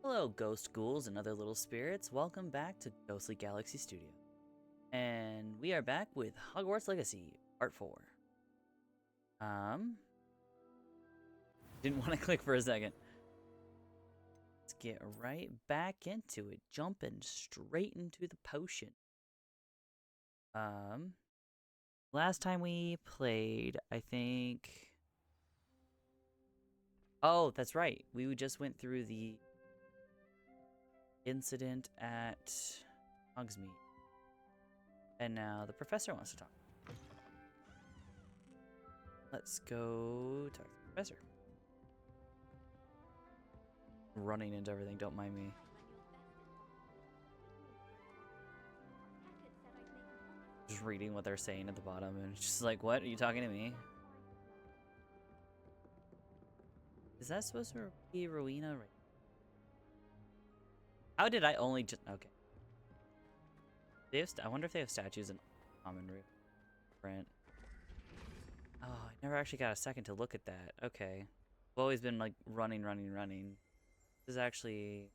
Hello, ghost ghouls and other little spirits. Welcome back to Ghostly Galaxy Studio. And we are back with Hogwarts Legacy, Part 4. Didn't want to click for a second. Let's get right back into it, jumping straight into the potion. Last time we played, I think... Oh, that's right. We just went through the incident at Hogsmeade. And now the professor wants to talk. Let's go talk to the professor. Running into everything, don't mind me. Just reading what they're saying at the bottom, and it's just like, what? Are you talking to me? Is that supposed to be Rowena? How did I only just... Okay. They have I wonder if they have statues in common print. Oh, I never actually got a second to look at that. Okay. I've always been like running. This is actually...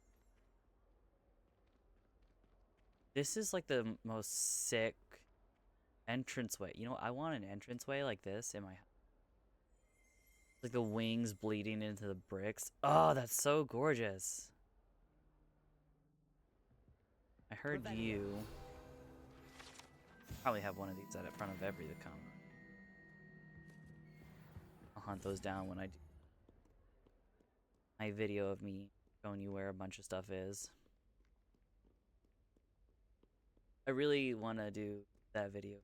This is like the most sick entranceway. You know, I want an entranceway like this in my house. Like the wings bleeding into the bricks. Oh, that's so gorgeous. I heard you probably have one of these out in front of every con. I'll hunt those down when I do my video of me showing you where a bunch of stuff is. I really want to do that video.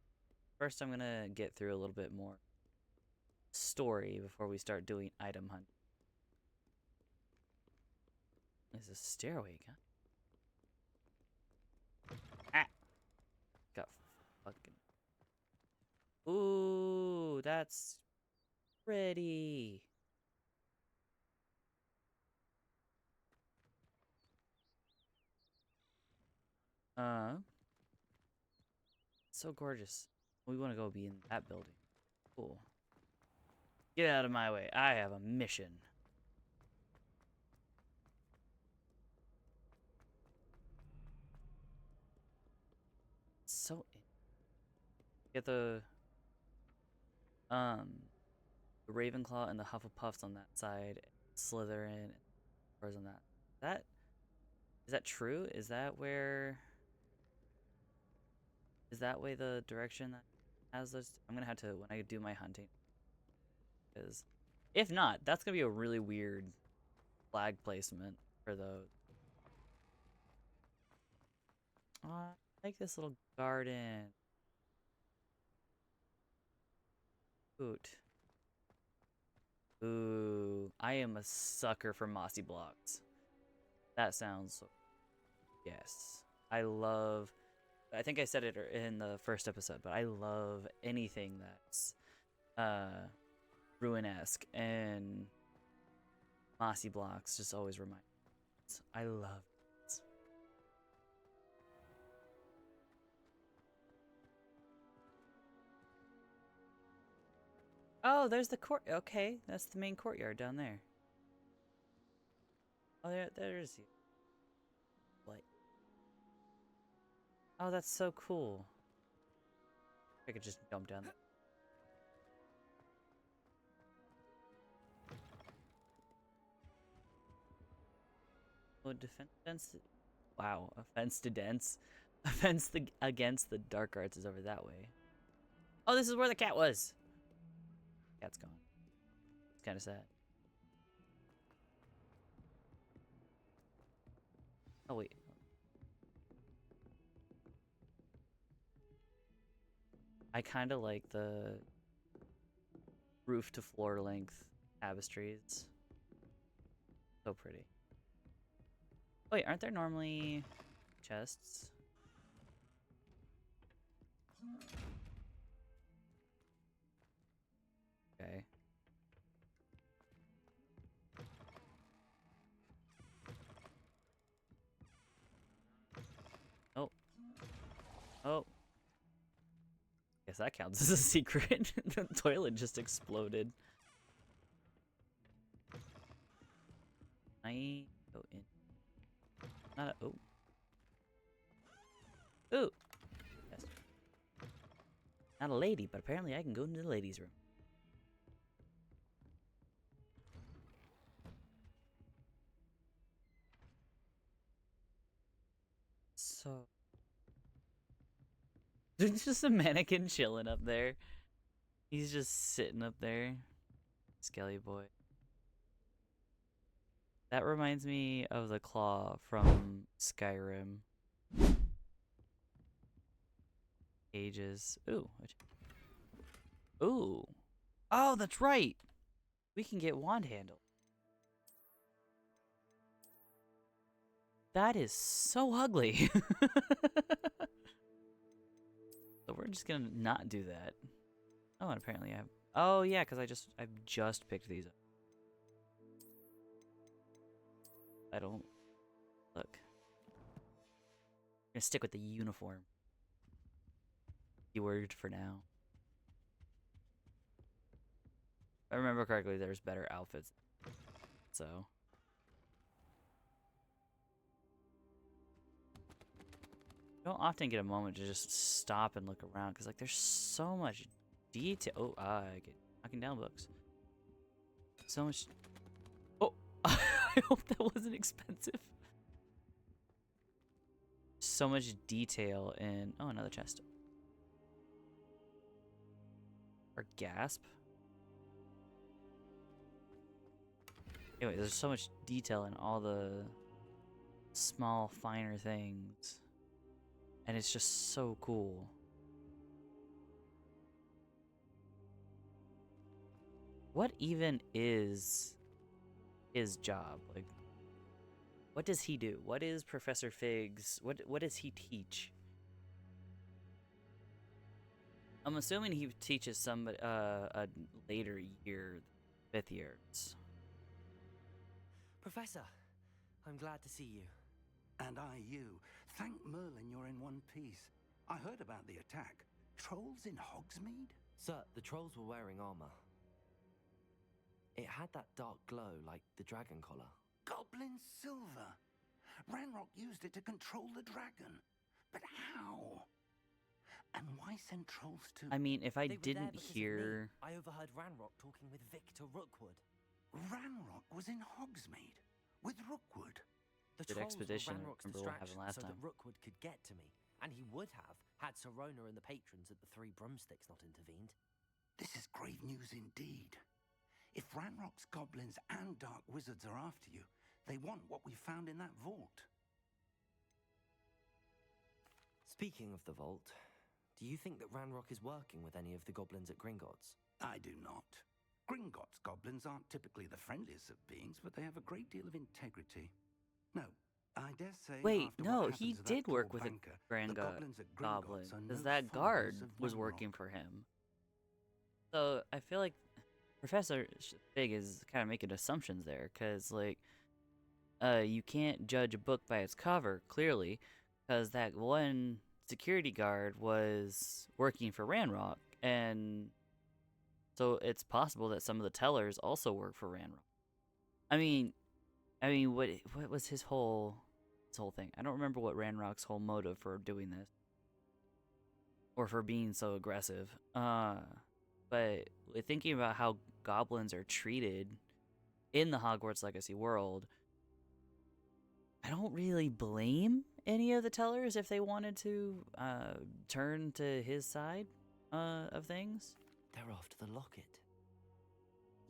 First, I'm going to get through a little bit more story before we start doing item hunt. There's a stairway, huh? Ah! Got fucking... Ooh, that's pretty. So gorgeous. We want to go be in that building. Cool. Get out of my way. I have a mission. So get the Ravenclaw and the Hufflepuffs on that side, Slytherin, or on that. Is that true? Is that where? Is that way the direction that has those? I'm gonna have to when I do my hunting. Because if not, that's gonna be a really weird flag placement for those. Oh, I like this little garden. Hoot. Ooh, I am a sucker for mossy blocks. That sounds... Yes. I love... I think I said it in the first episode, but I love anything that's ruin-esque, and mossy blocks just always remind me. I love it. Oh, there's the court. Okay, that's the main courtyard down there. Oh, there's you. Like, oh, that's so cool. I could just jump down there. Oh, defense. Wow, offense to dense. Offense against the dark arts is over that way. Oh, this is where the cat was. Cat's gone. It's kind of sad. Oh, wait. I kind of like the roof to floor length tapestries. So pretty. Wait, aren't there normally chests? Okay. Oh. Oh. Guess that counts as a secret. The toilet just exploded. I go in. Not a, oh. Ooh. Yes. Not a lady, but apparently I can go into the ladies' room. So there's just a mannequin chilling up there. He's just sitting up there. Skelly boy. That reminds me of the claw from Skyrim. Ages. Ooh. Ooh. Oh, that's right. We can get wand handle. That is so ugly. So we're just gonna not do that. Oh, and apparently I have. Oh yeah, because I've just picked these up. I don't look. I'm gonna stick with the uniform. Keyword for now. If I remember correctly, there's better outfits. So. I don't often get a moment to just stop and look around because like there's so much detail. Oh, I get knocking down books. So much. Oh, I hope that wasn't expensive. So much detail in. Oh, another chest. Or gasp. Anyway, there's so much detail in all the small, finer things. And it's just so cool. What even is his job? Like, what does he do? What is Professor Fig's? What does he teach? I'm assuming he teaches somebody a later year, 5th years. Professor, I'm glad to see you. And I you. Thank Merlin you're in one piece. I heard about the attack. Trolls in Hogsmeade? Sir, the trolls were wearing armor. It had that dark glow like the dragon collar. Goblin silver. Ranrock used it to control the dragon. But how? And why send trolls to... I mean, if I They were didn't there because of hear... me. I overheard Ranrock talking with Victor Rookwood. Ranrock was in Hogsmeade with Rookwood. The Good trolls expedition, were Ranrock's remember what happened distraction last so time. that Rookwood could get to me. And he would have, had Serona and the patrons at the Three Broomsticks not intervened. This is grave news indeed. If Ranrock's goblins and dark wizards are after you, they want what we found in that vault. Speaking of the vault, do you think that Ranrock is working with any of the goblins at Gringotts? I do not. Gringotts goblins aren't typically the friendliest of beings, but they have a great deal of integrity. No, I dare say. Wait, after no, what he happened to that did poor work with banker, a Grand the goblins at Goblin, Gringotts are because no that followers guard of was Ranrock. working for him. So I feel like Professor Fig is kind of making assumptions there, because like, you can't judge a book by its cover clearly, because that one security guard was working for Ranrock, and so it's possible that some of the tellers also work for Ranrock. I mean, what was his whole thing? I don't remember what Ranrock's whole motive for doing this, or for being so aggressive. But thinking about how goblins are treated in the Hogwarts Legacy world, I don't really blame any of the tellers if they wanted to turn to his side of things. They're after the locket.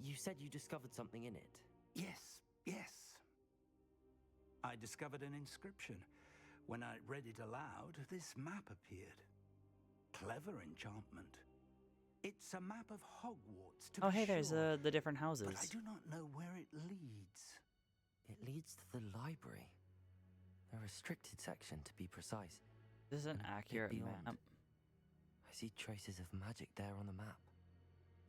You said you discovered something in it. Yes. I discovered an inscription. When I read it aloud, this map appeared. Clever enchantment. It's a map of Hogwarts, to Oh, be hey, there's sure, the different houses. but I do not know where it leads. It leads to the library. A restricted section, to be precise. This is an And a bit accurate beyond. map. I see traces of magic there on the map.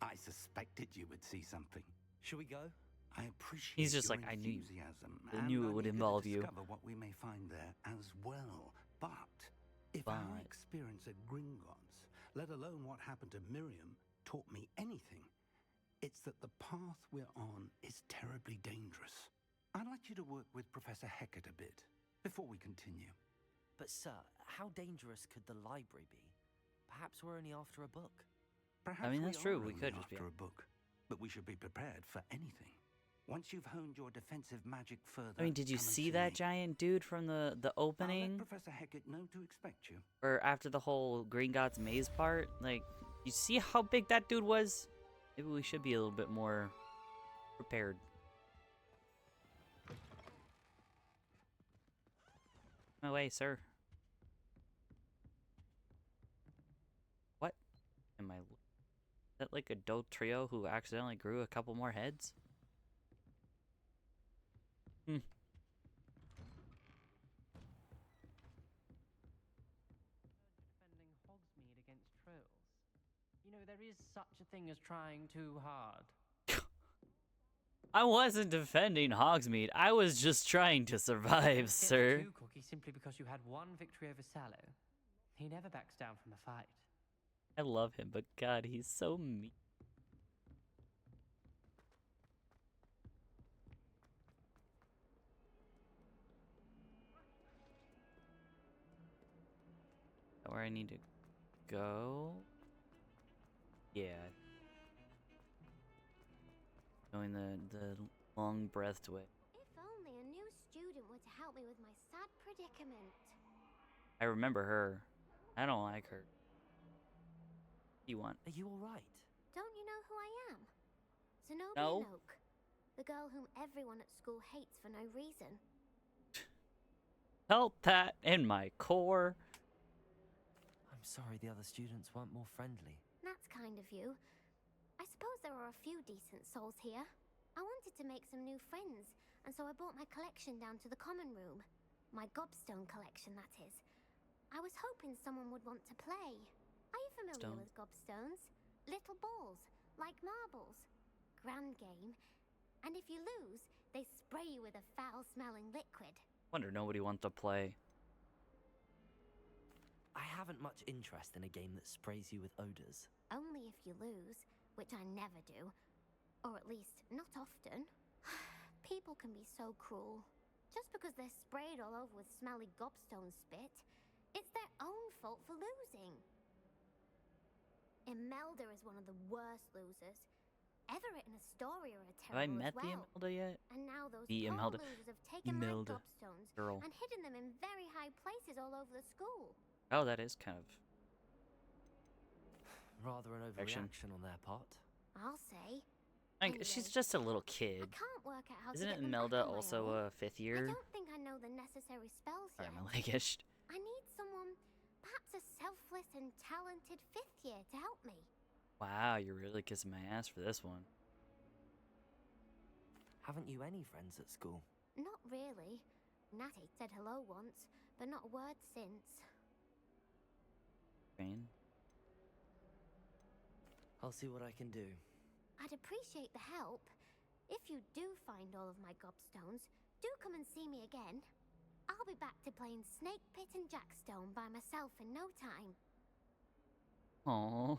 I suspected you would see something. Shall we go? I appreciate He's just your like, I knew- enthusiasm, I and knew it I'm would eager to involve you. discover what we may find there as well. But if our But- experience at Gringotts, let alone what happened to Miriam, taught me anything, it's that the path we're on is terribly dangerous. I'd like you to work with Professor Hecat a bit. before we continue. But, sir, how dangerous could the library be? Perhaps we're only after a book. Perhaps mean, we that's true, are we only could just be- after a book, but we should be prepared for anything. Once you've honed your defensive magic further, I mean, did you come and see that me. giant dude from the I'll opening? let Professor Hecat know to expect you. Or after the whole Green Gods maze part? Like, you see how big that dude was? Maybe we should be a little bit more prepared. My way, sir. What? Am I... Is that like a dope trio who accidentally grew a couple more heads? Hmm. Defending Hogsmeade against trolls. You know, there is such a thing as trying too hard. I wasn't defending Hogsmeade. I was just trying to survive, Don't get sir. too cocky simply because you had one victory over Sallow. He never backs down from a fight. I love him, but God, he's so mean. Where I need to go? Yeah. Going the long breathed way. If only a new student were to help me with my sad predicament. I remember her. I don't like her. What do you want? Are you all right? Don't you know who I am? Zenobia No. Noak. The girl whom everyone at school hates for no reason. Felt that in my core. I'm sorry the other students weren't more friendly. That's kind of you. I suppose there are a few decent souls here. I wanted to make some new friends, and so I brought my collection down to the common room. My gobstone collection, that is. I was hoping someone would want to play. Are you familiar Stone. with gobstones? Little balls, like marbles. Grand game. And if you lose, they spray you with a foul-smelling liquid. Wonder nobody wants to play. I haven't much interest in a game that sprays you with odors. Only if you lose, which I never do. Or at least, not often. People can be so cruel. Just because they're sprayed all over with smelly gobstone spit, it's their own fault for losing. Imelda is one of the worst losers. Ever written a story or a Have I terrible met as the well. Imelda yet? And now those The poor Imelda. losers have taken Imelda. my gobstones Girl. and hidden them in very high places all over the school. Oh, that is kind of... Rather an Action. overreaction on their part. I'll say. She's Anyway, just a little I kid. can't work out how Isn't to it get them back Imelda on my also own. a fifth I year? don't think I know the necessary spells Sorry, yet. my leg-ish. I need someone, perhaps a selfless and talented fifth year to help me. Wow, you're really kissing my ass for this one. Haven't you any friends at school? Not really. Natty said hello once, but not a word since. Rain? I'll see what I can do. I'd appreciate the help. If you do find all of my gobstones, do come and see me again. I'll be back to playing Snake Pit and Jackstone by myself in no time. Aww.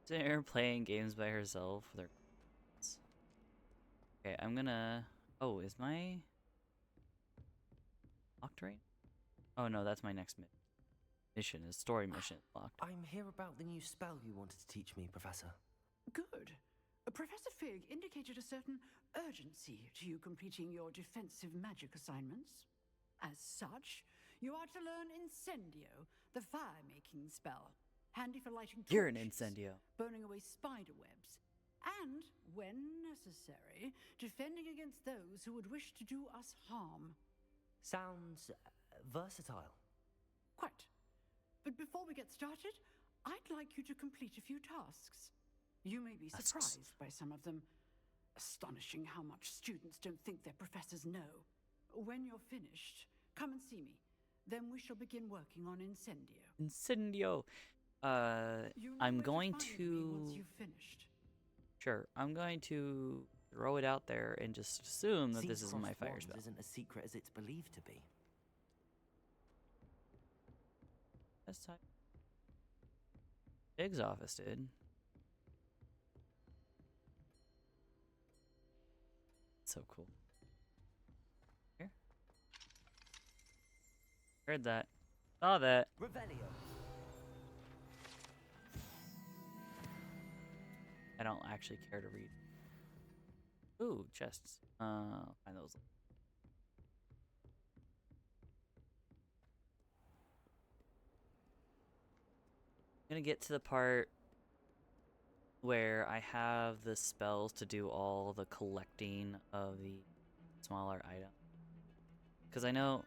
They're playing games by herself. Okay, I'm gonna... Oh, is my... locked right? Oh no, that's my next mission. Is story mission locked. I'm here about the new spell you wanted to teach me, Professor. Good. Professor Fig indicated a certain urgency to you completing your defensive magic assignments. As such, you are to learn Incendio, the fire-making spell. Handy for lighting torches, You're an Incendio. burning away spider webs, and, when necessary, defending against those who would wish to do us harm. Sounds versatile. Quite. But before we get started, I'd like you to complete a few tasks. You may be Tasks. surprised by some of them. Astonishing how much students don't think their professors know. When you're finished, come and see me. Then we shall begin working on Incendio. Incendio. You know I'm where going find me to... once you've finished. Sure, I'm going to throw it out there and just assume that this is Seed my Crossed fire Wands spell. isn't as secret as it's believed to be. That's time. Big's office, dude. So cool. Here. Heard that. Saw that. Revelio. I don't actually care to read. Ooh, chests. Find those. I'm gonna get to the part where I have the spells to do all the collecting of the smaller items. Because I know...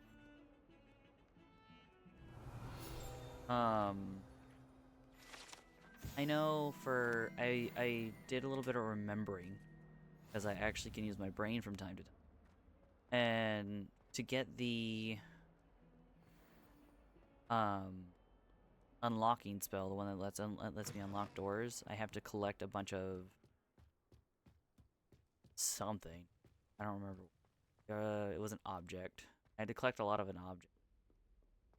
I know for... I did a little bit of remembering. Because I actually can use my brain from time to time. And to get the... unlocking spell, the one that lets me unlock doors, I have to collect a bunch of something. I don't remember. It was an object. I had to collect a lot of an object,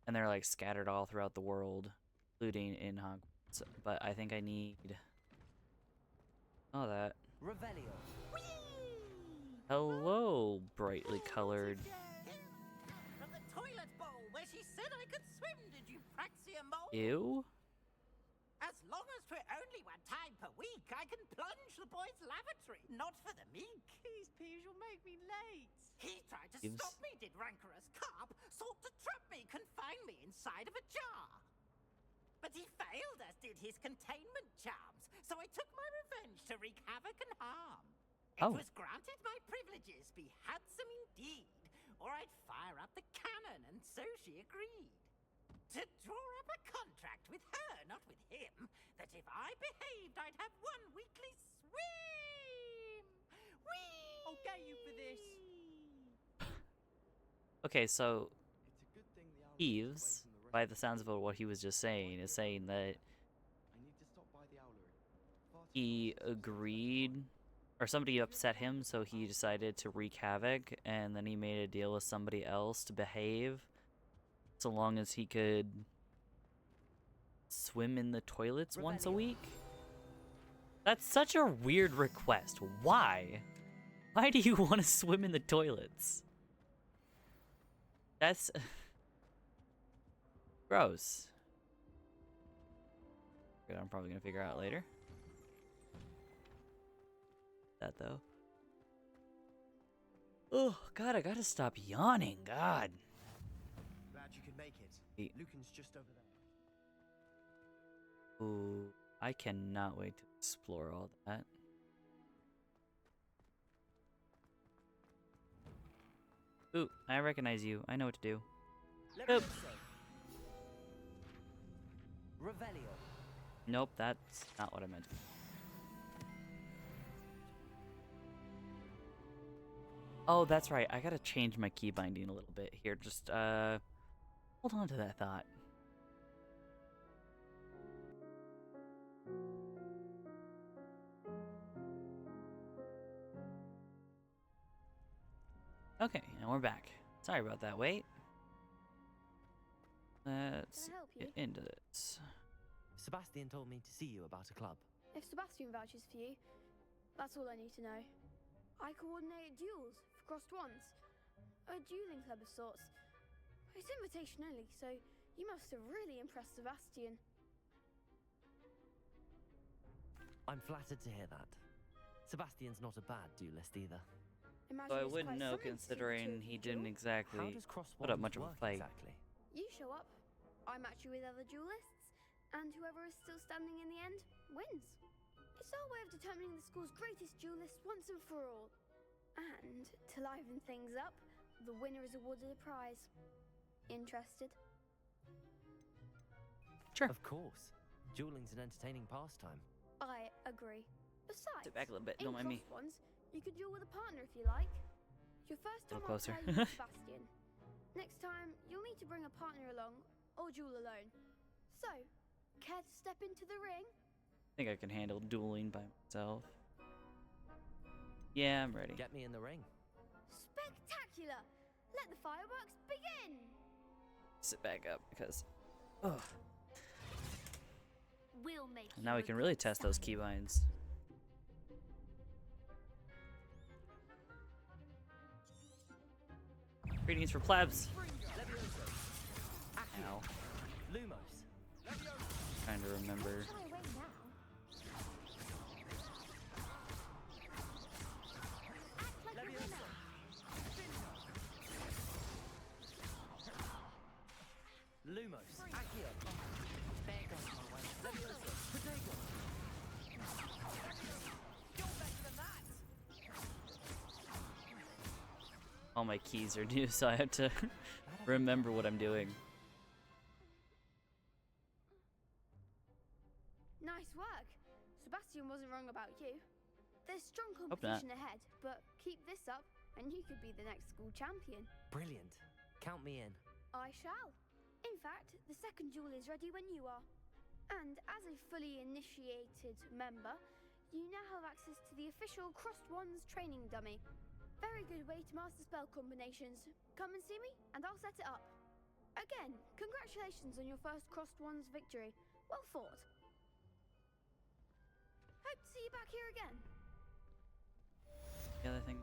and they're like scattered all throughout the world, including in Hogwarts. But I think I need all that. Revelio. Hello, brightly colored. From the toilet bowl where she said I could swim, did you praxia mole? Ew. As long as 'twere only one time per week, I can plunge the boy's lavatory, not for the meek. These peas will make me late. He tried to Gives- stop me, did rancorous carp, sought to trap me, confine me inside of a jar. But he failed, as did his containment charms, so I took my revenge to wreak havoc and harm. It Oh. was granted my privileges be handsome indeed, or I'd fire up the cannon, and so she agreed. To draw up a contract with her, not with him, that if I behaved, I'd have one weekly swim. Whee! I'll get you for this. Okay, so Eves, by the sounds of what he was just saying, is saying that he agreed, or somebody upset him, so he decided to wreak havoc, and then he made a deal with somebody else to behave, so long as he could swim in the toilets once a week? That's such a weird request. Why? Why do you want to swim in the toilets? That's... gross. Good, I'm probably gonna figure out later. That though. Oh God, I gotta stop yawning. God. Glad you could make it. Hey. Lucan's just over there. Ooh, I cannot wait to explore all that. Ooh, I recognize you. I know what to do. Oop. Revelio. Nope, that's not what I meant. Oh, that's right. I gotta change my key binding a little bit here. Just, hold on to that thought. Okay, and we're back. Sorry about that, wait. Let's Can I help you? get into this. Sebastian told me to see you about a club. If Sebastian vouches for you, that's all I need to know. I coordinate duels for crossed ones. A dueling club of sorts. It's invitation only, so you must have really impressed Sebastian. I'm flattered to hear that. Sebastian's not a bad duelist either. Imagine So I it's wouldn't quite know something to see the two considering of he you didn't duel. exactly How does cross put up wands much of a work fight. exactly? You show up, I match you with other duelists, and whoever is still standing in the end wins. It's our way of determining the school's greatest duelist once and for all. And to liven things up, the winner is awarded a prize. Interested? Sure. Of course. Dueling's an entertaining pastime. I agree. Besides, Sit back a little bit, in don't mind me. crossed ones, you could duel with a partner if you like. Your first A time little I'll closer. pair you with Sebastian. Next time, you'll need to bring a partner along, or duel alone. So, care to step into the ring? I think I can handle dueling by myself. Yeah, I'm ready. Get me in the ring. Spectacular! Let the fireworks begin! Sit back up because... Ugh. We'll make you Now we can really regret test those signing. keybinds. Greetings for plebs. Ow. Lumos. Trying to remember. Shall I wait now? Act like a winner. Lumos. Accio. There goes my way. Levioso. Protego. You're better than that. All my keys are new, so I have to remember what I'm doing. Nice work. Sebastian wasn't wrong about you. There's strong Hope not. competition ahead, but keep this up and you could be the next school champion. Brilliant. Count me in. I shall. In fact, the second duel is ready when you are. And as a fully initiated member, you now have access to the official Crossed Wands training dummy. Very good way to master spell combinations. Come and see me, and I'll set it up. Again, congratulations on your first Crossed Wands victory. Well fought. Hope to see you back here again. The other thing,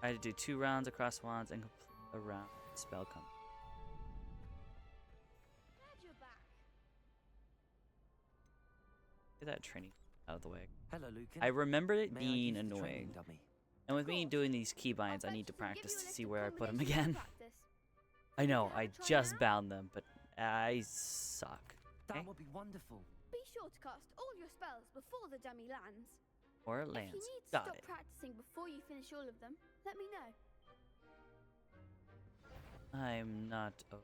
I had to do 2 rounds across wands and complete a round spell combo. Glad you're back. Get that training out of the way. Hello, Lucan. I remember it May I being use the training annoying. dummy? And with me course. doing these keybinds, I I'll need to fetch practice this and give you a to list see of where I put them combinations to again. practice. I know, Have I a try just now? bound them, but I suck. That Okay. would be wonderful. Be sure to cast all your spells before the dummy lands. Or it If lands. you need to Got stop it. practicing before you finish all of them, let me know. I'm not. Oh,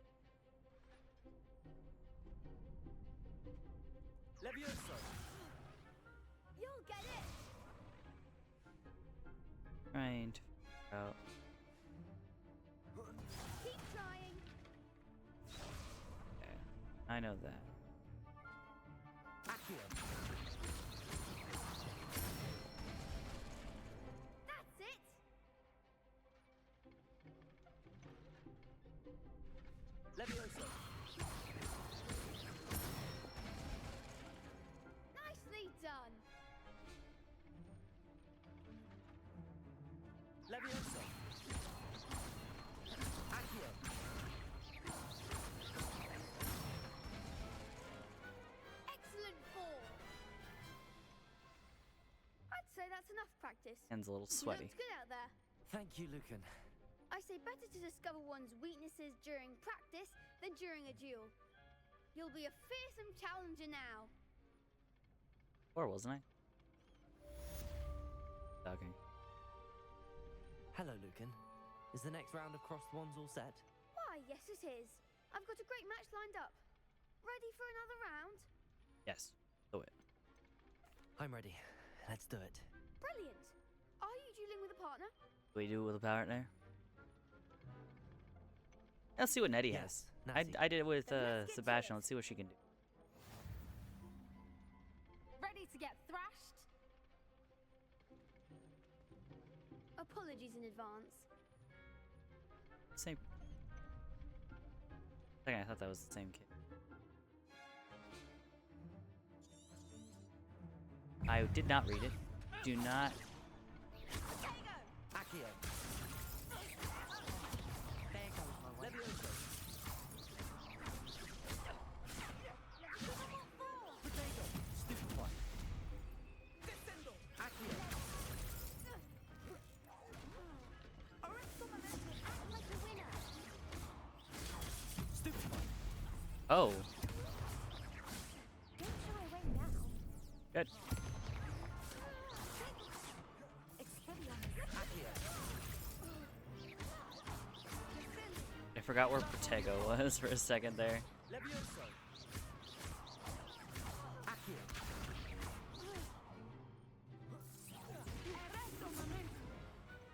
Levioso. You'll get it. trying to figure out. Keep trying. Okay, I know that. Accio. That's it. Levioso. Nicely done. Levioso. Accio. Excellent fall. I'd say that's enough practice. Hand's a little You sweaty. looked good out there. Thank you, Lucan. I say better to discover one's weaknesses during practice than during a duel. You'll be a fearsome challenger now. Or wasn't I? Talking. Hello, Lucan. Is the next round of Crossed Wands all set? Why, yes it is. I've got a great match lined up. Ready for another round? Yes. Do it. I'm ready. Let's do it. Brilliant. Are you dueling with a partner? Do we do it with a partner? Let's see what Nettie Yes, has. Natty. I did it with Then let's get to Sebastian. it. Let's see what she can do. Ready to get thrashed? Apologies in advance. Same. Second, I thought that was the same kid. I did not read it. Do not. Accio. There goes my way. Levioso. Potato. Stupefy. Descendo. Accio. Act like a winner. Stupefy. Oh, Don't shy away now. good. Accio. I forgot where Protego was for a second there. Levioso. Accio.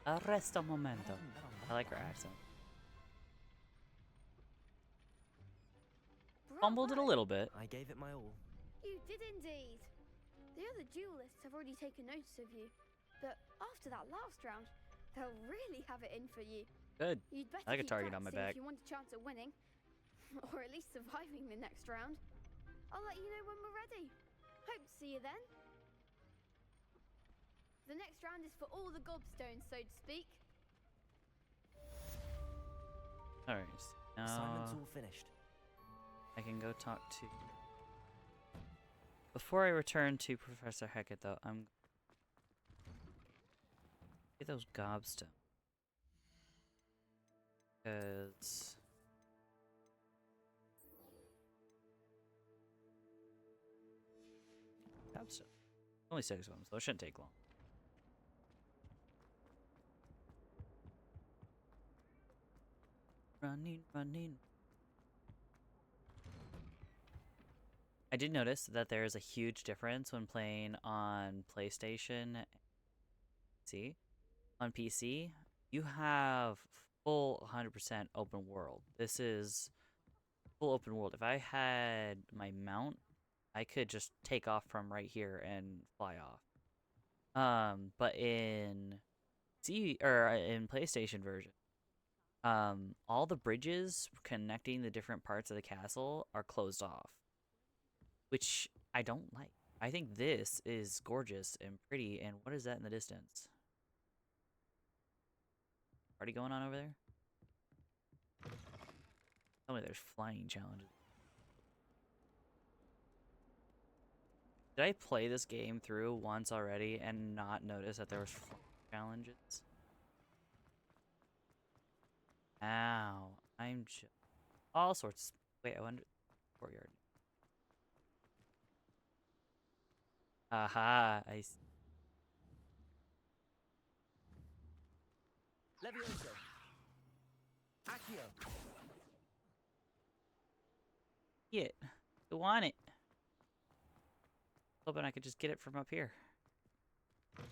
Arresto momento. I like her accent. Fumbled it a Bravo. little bit. I gave it my all. You did indeed. The other duelists have already taken notice of you, but after that last round, they'll really have it in for you. Good. You'd better I like a keep target on my practicing back. if you want a chance at winning, or at least surviving the next round. I'll let you know when we're ready. Hope to see you then. The next round is for all the gobstones, so to speak. Alright. Assignment's all finished. I can go talk to... Before I return to Professor Hackett, though, I'm... Get those gobstones. Because... Gobstone. Only 6 of them, so it shouldn't take long. Running, running. I did notice that there is a huge difference when playing on PlayStation. See, on PC, you have full 100% open world. This is full open world. If I had my mount, I could just take off from right here and fly off. But in PlayStation version, all the bridges connecting the different parts of the castle are closed off, which I don't like. I think this is gorgeous and pretty. And what is that in the distance? Party going on over there? Tell me there's flying challenges. Did I play this game through once already and not notice that there was flying challenges? Ow. I'm just... all sorts. Wait, I wonder... Courtyard. Aha, I see. Levioso. Accio. It. Go on it. Hoping I could just get it from up here.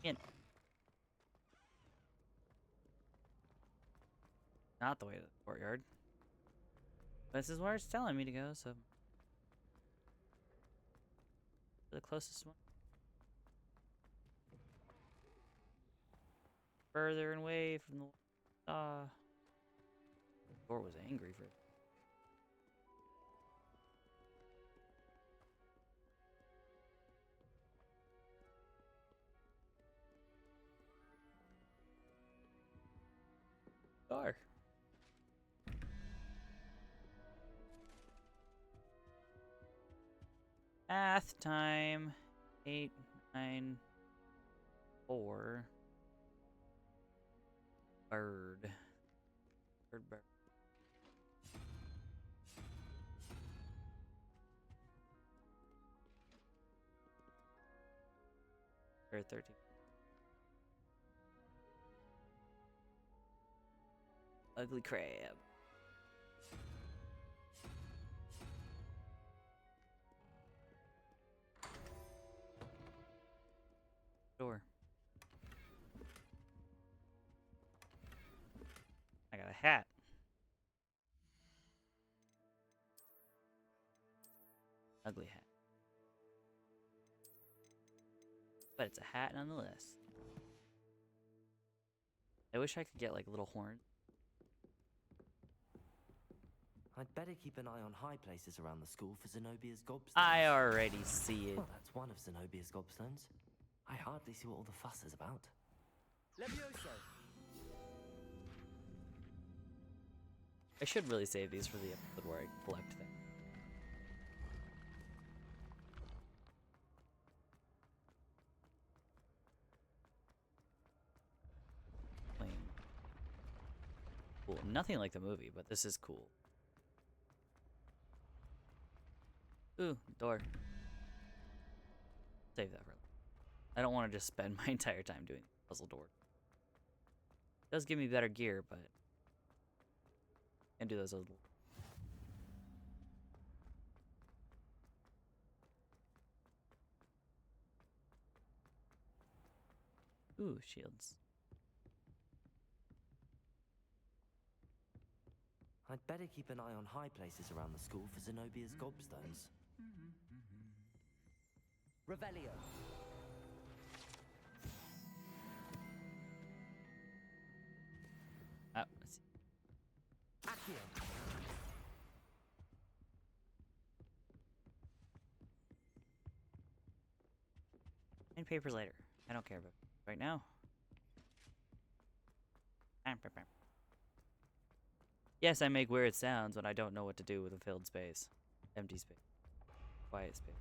In. Not the way to the courtyard. This is where it's telling me to go, so... The closest one. Further away from the... Door was angry for... Door. Math time. 8, 9, 4. Bird. Bird. Or 13. Ugly crab. Door. I got a hat. Ugly hat. But it's a hat nonetheless. I wish I could get like little horns. I'd better keep an eye on high places around the school for Zenobia's gobstones. I already see it. Well, that's one of Zenobia's gobstones. I hardly see what all the fuss is about. Levioso. I should really save these for the episode where I collect them. Cool. Nothing like the movie, but this is cool. Ooh, door. Save that for later. I don't want to just spend my entire time doing puzzle door. It does give me better gear, but and do those little. Ooh, shields. I'd better keep an eye on high places around the school for Zenobia's gobstones. Revelio. Ah, let's see. Accio. And papers later. I don't care about it right now. Yes, I make weird sounds when I don't know what to do with a filled space. empty space. Quiet space.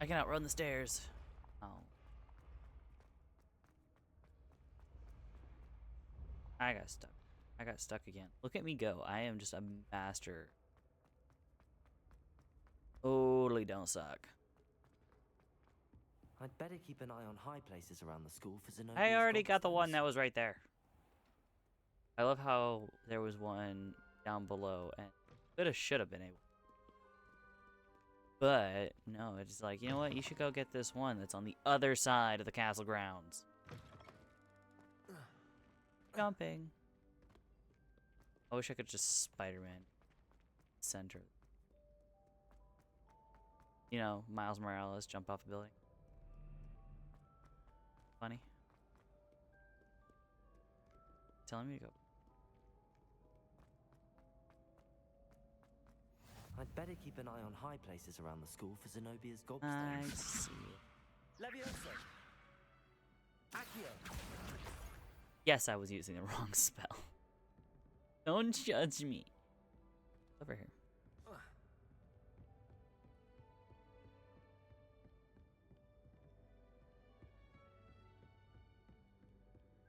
I cannot run the stairs. Oh. I got stuck. I got stuck again. Look at me go. I am just a master. Totally don't suck. I'd better keep an eye on high places around the school for Zenobia's I already got the gobstones. one that was right there. I love how there was one down below and could have, should have been able. But no, it's like, you know what? You should go get this one that's on the other side of the castle grounds. Jumping. I wish I could just Spider-Man center. You know, Miles Morales jump off a building. Funny. Telling me to go. I'd better keep an eye on high places around the school for Zenobia's I gobstones. see. Levioso. Accio. Yes, I was using the wrong spell. Don't judge me. Over here.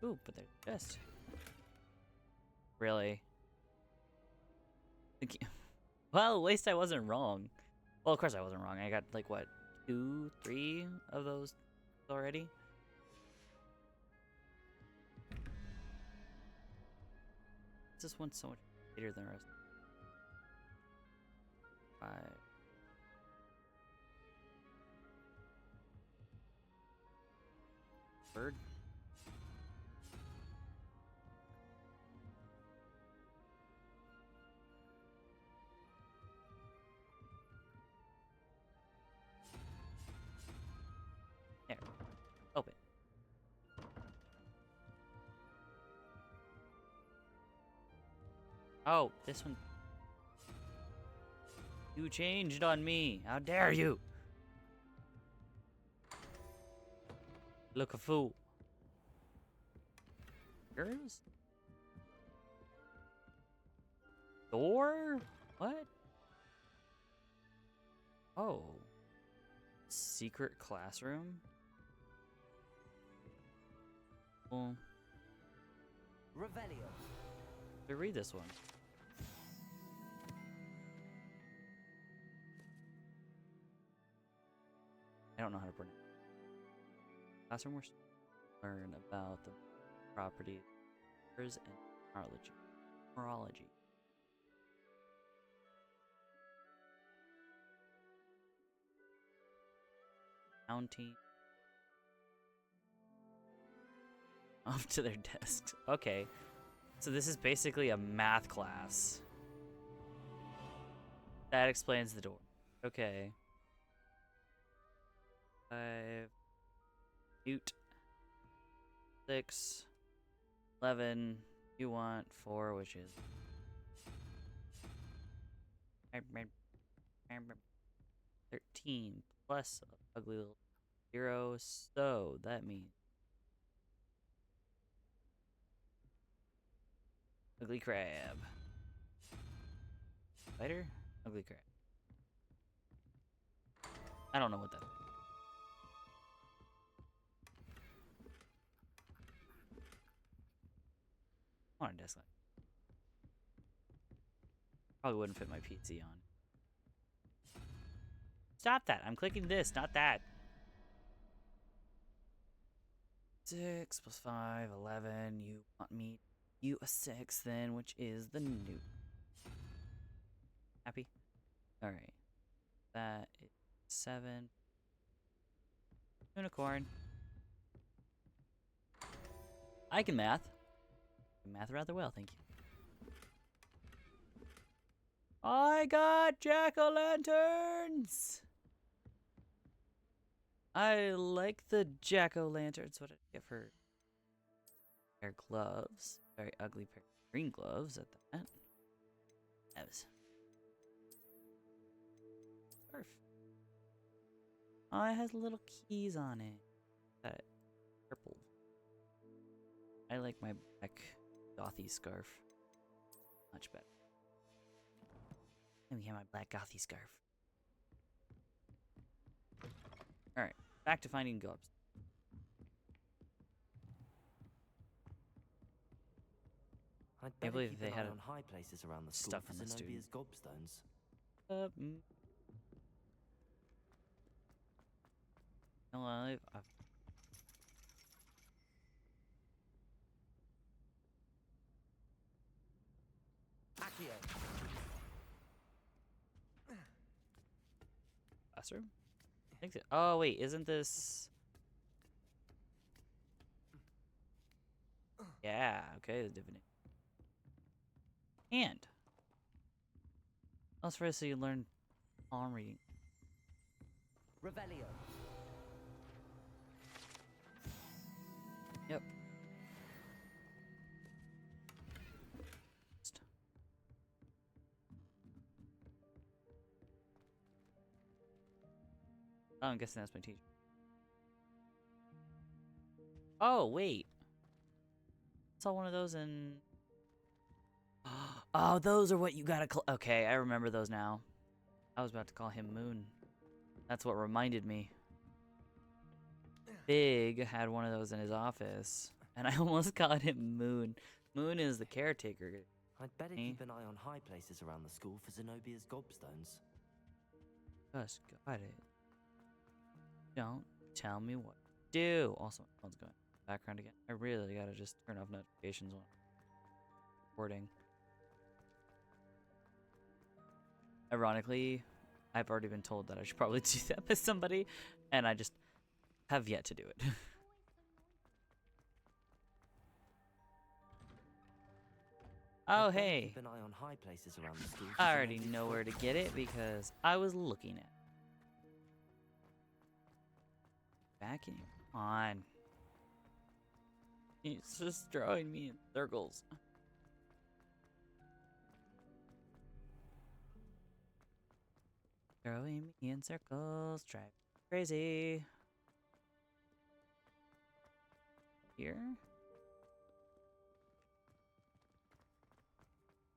Ooh, but they're just. Really? Well, at least I wasn't wrong. Well, of course I wasn't wrong. I got like what, 2, 3 of those already. This one's so much bigger than the rest. 5. Bird. There. Open. Oh, this one. You changed on me. How dare you? Look a fool. Girls? Door? What? Oh. Secret classroom? Well, Revelio. to read this one. I don't know how to pronounce it. Classroom where learn about the properties and neurology. Neurology. Counting. Off to their desks. Okay. So this is basically a math class. That explains the door. Okay. 5. Mute. 6. 11. You want 4, which is 13 plus ugly little 0. So that means ugly crab. Spider? Ugly crab. I don't know what that is. I want a desk lamp. Probably wouldn't fit my PC on. Stop that. I'm clicking this, not that. 6 plus 5, 11. You want me you a 6 then, which is the new. Happy? Alright. That is 7. Unicorn. I can math. I can math rather well, thank you. I got jack-o'-lanterns! I like the jack-o'-lanterns. What did I get for pair of gloves? Very ugly pair of green gloves at that. That was scarf. Oh, it has little keys on it. That I like my black gothy scarf. Much better. Let me get my black gothy scarf. Alright, back to finding gobs. I'd Can't better believe keep they an had eye on high places around the school stuff for on the student. Zenobia's gobstones. No, I've Accio. classroom? I think so. Oh wait, isn't this? Yeah, okay, the divination. And that's for so you learn palm reading. Revelio. Yep. Oh, I'm guessing that's my teacher. Oh, wait. I saw one of those in... Oh, those are what you gotta... Okay, I remember those now. I was about to call him Moon. That's what reminded me. Big had one of those in his office, and I almost called him Moon. Moon is the caretaker. I'd better keep an eye on high places around the school for Zenobia's gobstones. Just got it. Don't tell me what to do. Also, my phone's going background again. I really gotta just turn off notifications when I'm recording. Ironically, I've already been told that I should probably do that with somebody, and I just have yet to do it. Oh, hey. Keep an eye on high places around the school. for I already Zenobia's know where to gobstones. get it because I was looking at it. Backing on. He's just drawing me in circles. Throwing me in circles, drive me crazy. Here?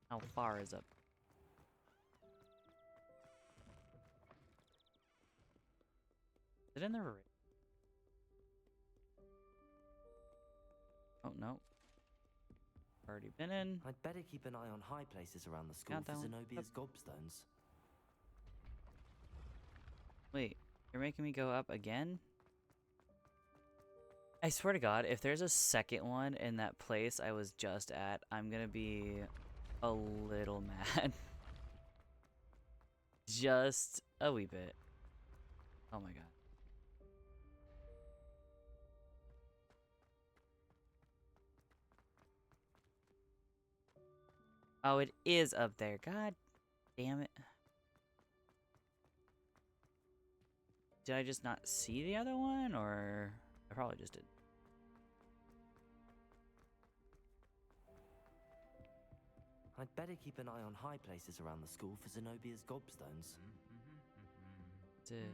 How far is up? Is it in the ring? Oh no. Already been in. I'd better keep an eye on high places around the school Got for that one. Zenobia's gobstones. Wait, you're making me go up again? I swear to God, if there's a second one in that place I was just at, I'm gonna be a little mad. Just a wee bit. Oh my God. Oh, it is up there. God damn it. Did I just not see the other one, or I probably just did. I'd better keep an eye on high places around the school for Zenobia's gobstones. Did.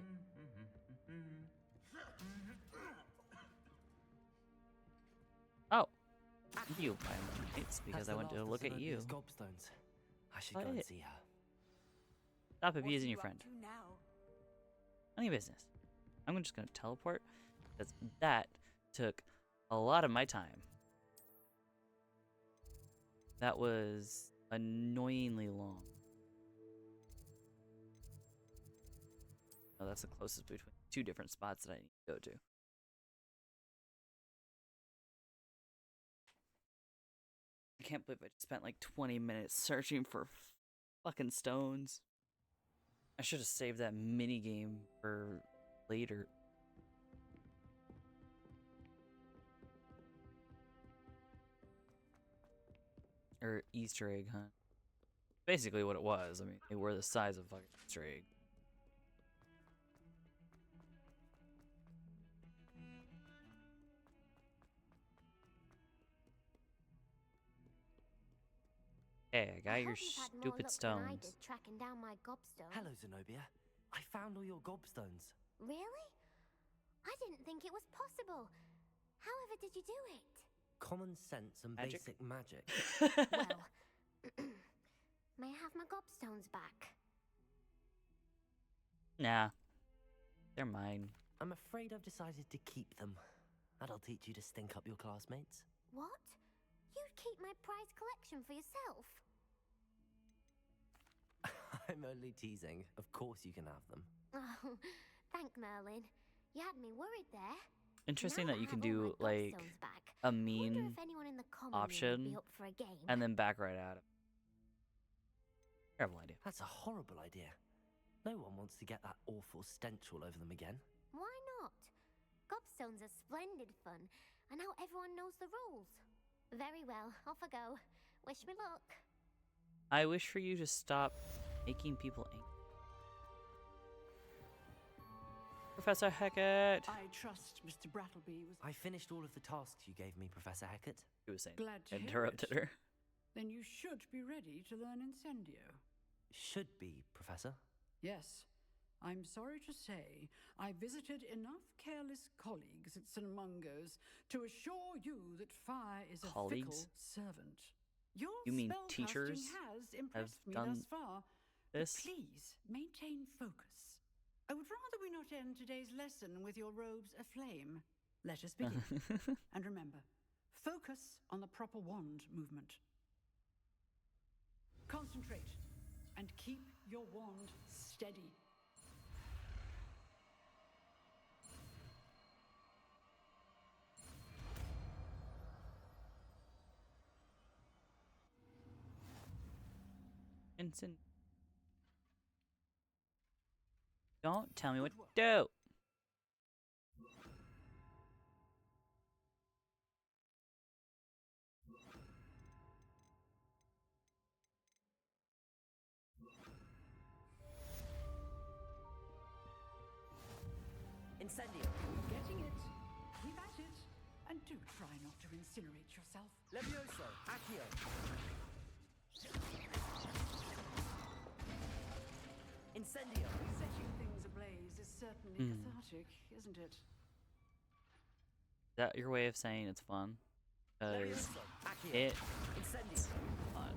Oh, you by it's because That's I the went to last of look at you. Zenobia's gobstones. I should Oh, go and it- see her. Stop What are abusing you your up friend. to now? None of your business. I'm just gonna teleport because that took a lot of my time. That was annoyingly long. Oh, that's the closest between two different spots that I need to go to. I can't believe I just spent like 20 minutes searching for fucking stones. I should have saved that mini game for later. Or Easter egg hunt. Basically what it was. I mean, they were the size of fucking Easter egg. Hey, I got your hope you've had more stupid luck than I stones. did tracking down my gobstone. Hello, Zenobia. I found all your gobstones. Really? I didn't think it was possible. However did you do it? Common sense and Magic? basic magic. Well, may I have my gobstones back? Nah. They're mine. I'm afraid I've decided to keep them. That'll teach you to stink up your classmates. What? You'd keep my prized collection for yourself? I'm only teasing. Of course you can have them. Oh, thank Merlin. You had me worried there. Interesting Now that you I can have all do my like gobstones back. a I wonder mean if anyone in the common room would option be up for a game. and then back right at it. Terrible idea. That's a horrible idea. No one wants to get that awful stench all over them again. Why not? Gobstones are splendid fun, and now everyone knows the rules. Very well, off I go. Wish me luck. I wish for you to stop making people angry. Professor Hecat! I trust Mr. Brattleby was I finished all of the tasks you gave me, Professor Hecat. He was saying. glad to hear Interrupted it. her. Then you should be ready to learn Incendio. Should be, Professor. Yes, I'm sorry to say I visited enough careless colleagues at St. Mungo's to assure you that fire is a fickle Colleagues? servant. Your You mean spellcasting teachers has impressed me done thus far. this? But please maintain focus. I would rather we not end today's lesson with your robes aflame. Let us begin. And remember, focus on the proper wand movement. Concentrate and keep your wand steady. Vincent. Don't tell me what Good work. to do. Incendio. Getting it. Keep at it. And do try not to incinerate yourself. Levioso. Accio. Incendio. Setting things ablaze is certainly cathartic, isn't it? Is that your way of saying it's fun? Because Levioso. Accio. it's Incendio. fun.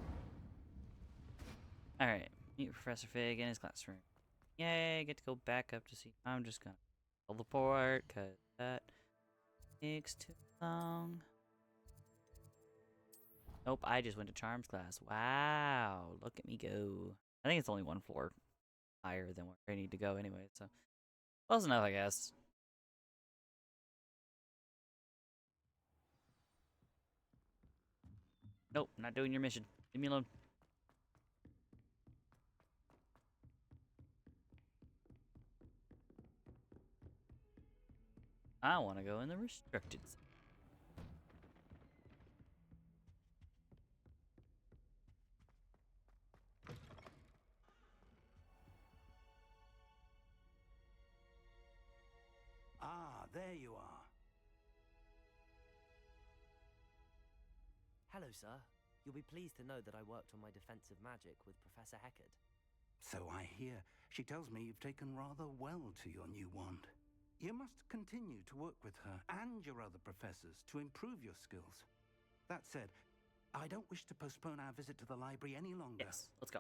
Alright, meet Professor Fig in his classroom. Yay, get to go back up to see. I'm just gonna teleport, because that takes too long. Nope, I just went to Charms class. Wow, look at me go. I think it's only one floor higher than where I need to go anyway, so close enough, I guess. Nope, not doing your mission. Leave me alone. I want to go in the restricted zone. Ah, there you are. Hello, sir. You'll be pleased to know that I worked on my defensive magic with Professor Hecat. So I hear. She tells me you've taken rather well to your new wand. You must continue to work with her and your other professors to improve your skills. That said, I don't wish to postpone our visit to the library any longer. Yes, let's go.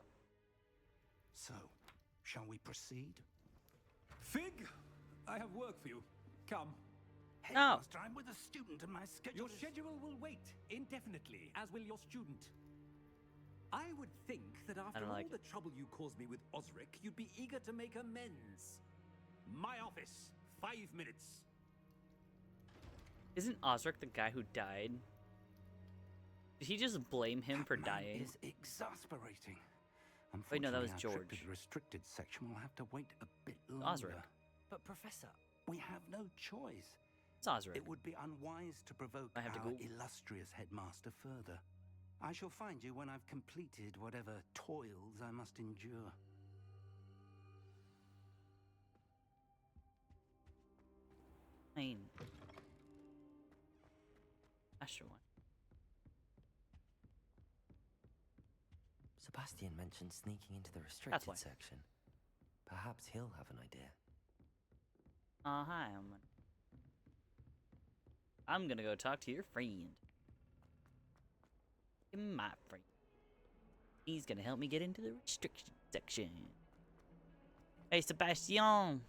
So, shall we proceed? Fig, I have work for you. Come. Headmaster, I'm with a student and my schedule Your schedule will wait indefinitely, as will your student. I would think that after don't all like the trouble you caused me with Osric, you'd be eager to make amends. My office, 5 minutes. Isn't Osric the guy who died? Did he just blame him for That man dying? is exasperating. Wait, no, that was Unfortunately, our trip to George. the restricted section will have to wait a bit longer. Osric. But, Professor, We have no choice. It's Osric. It would be unwise to provoke I have to our Google. illustrious headmaster further. I shall find you when I've completed whatever toils I must endure. Fine. Astro one. Sebastian mentioned sneaking into the why. restricted section. Perhaps he'll have an idea. Hi, I'm gonna go talk to your friend. my friend. He's gonna help me get into the restriction section. Hey, Sebastian.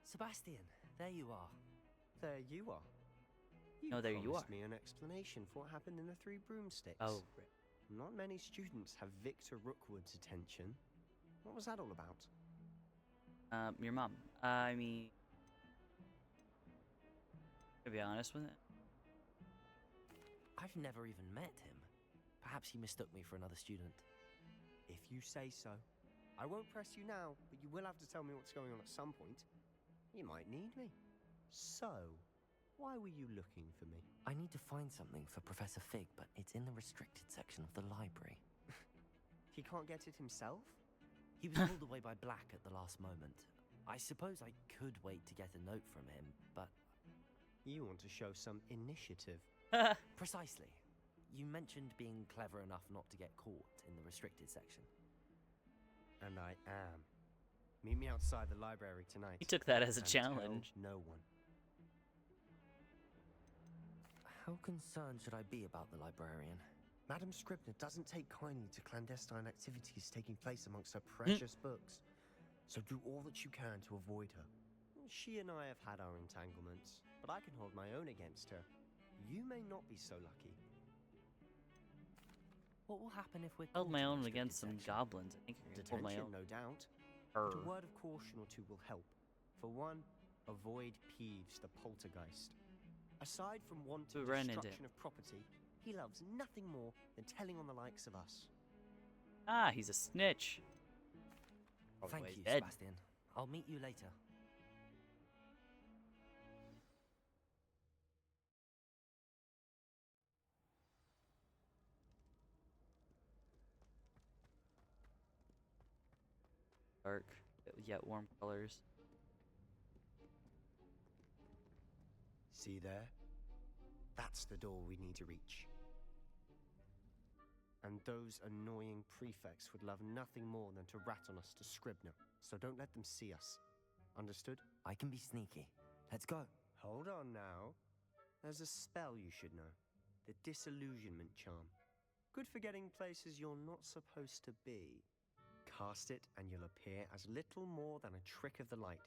Sebastian, there you are. There you are. You No, there you promised are. me an explanation for what happened in the Three Broomsticks. Oh, right. Not many students have Victor Rookwood's attention. What was that all about? Your mom. I mean, to be honest with it, I've never even met him. Perhaps he mistook me for another student. If you say so. I won't press you now, but you will have to tell me what's going on at some point. You might need me. So, why were you looking for me? I need to find something for Professor Fig, but it's in the restricted section of the library. He can't get it himself? He was pulled away by Black at the last moment. I suppose I could wait to get a note from him, but... You want to show some initiative. Precisely. You mentioned being clever enough not to get caught in the restricted section. And I am. Meet me outside the library tonight. he took that as a and tell challenge. no one. How concerned should I be about the librarian? Madam Scribner doesn't take kindly to clandestine activities taking place amongst her precious books. So do all that you can to avoid her. She and I have had our entanglements, but I can hold my own against her. You may not be so lucky. What will happen if we're Held caught my in the own restricted against some section? goblins. I think I can hold my Detention, own. no doubt. Her. But a word of caution or two will help. For one, avoid Peeves, the poltergeist. Aside from wanting We ran into destruction of property, he loves nothing more than telling on the likes of us. Ah, he's a snitch. Probably Thank why he's you, dead. Sebastian. I'll meet you later. Dark, yet warm colors. See there? That's the door we need to reach. And those annoying prefects would love nothing more than to rat on us to Scribner, so don't let them see us. Understood? I can be sneaky. Let's go. Hold on now. There's a spell you should know. The Disillusionment Charm. Good for getting places you're not supposed to be. Cast it and you'll appear as little more than a trick of the light,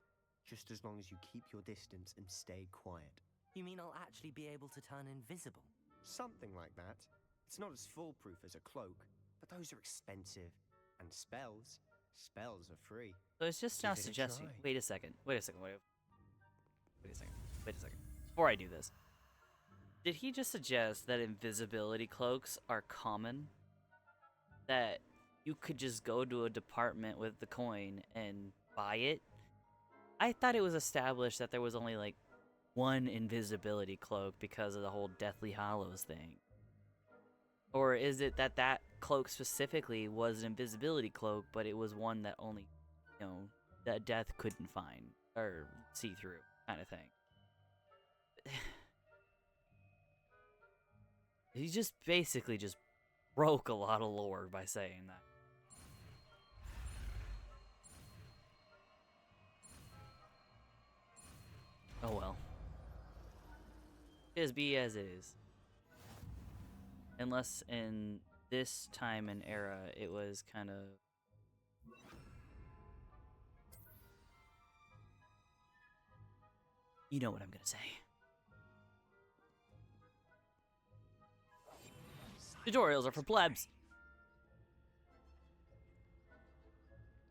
just as long as you keep your distance and stay quiet. You mean I'll actually be able to turn invisible? Something like that. It's not as foolproof as a cloak, but those are expensive. And spells are free. So it's just Give now it a suggesting. try. Wait a second. Wait a second. Before I do this, did he just suggest that invisibility cloaks are common? That you could just go to a department with the coin and buy it? I thought it was established that there was only like one invisibility cloak because of the whole Deathly Hallows thing. Or is it that that cloak specifically was an invisibility cloak, but it was one that only, you know, that Death couldn't find or see through, kind of thing? He just basically just broke a lot of lore by saying that. Oh well. Just be as it is. Unless in this time and era it was kind of... You know what I'm gonna say. Tutorials are for plebs!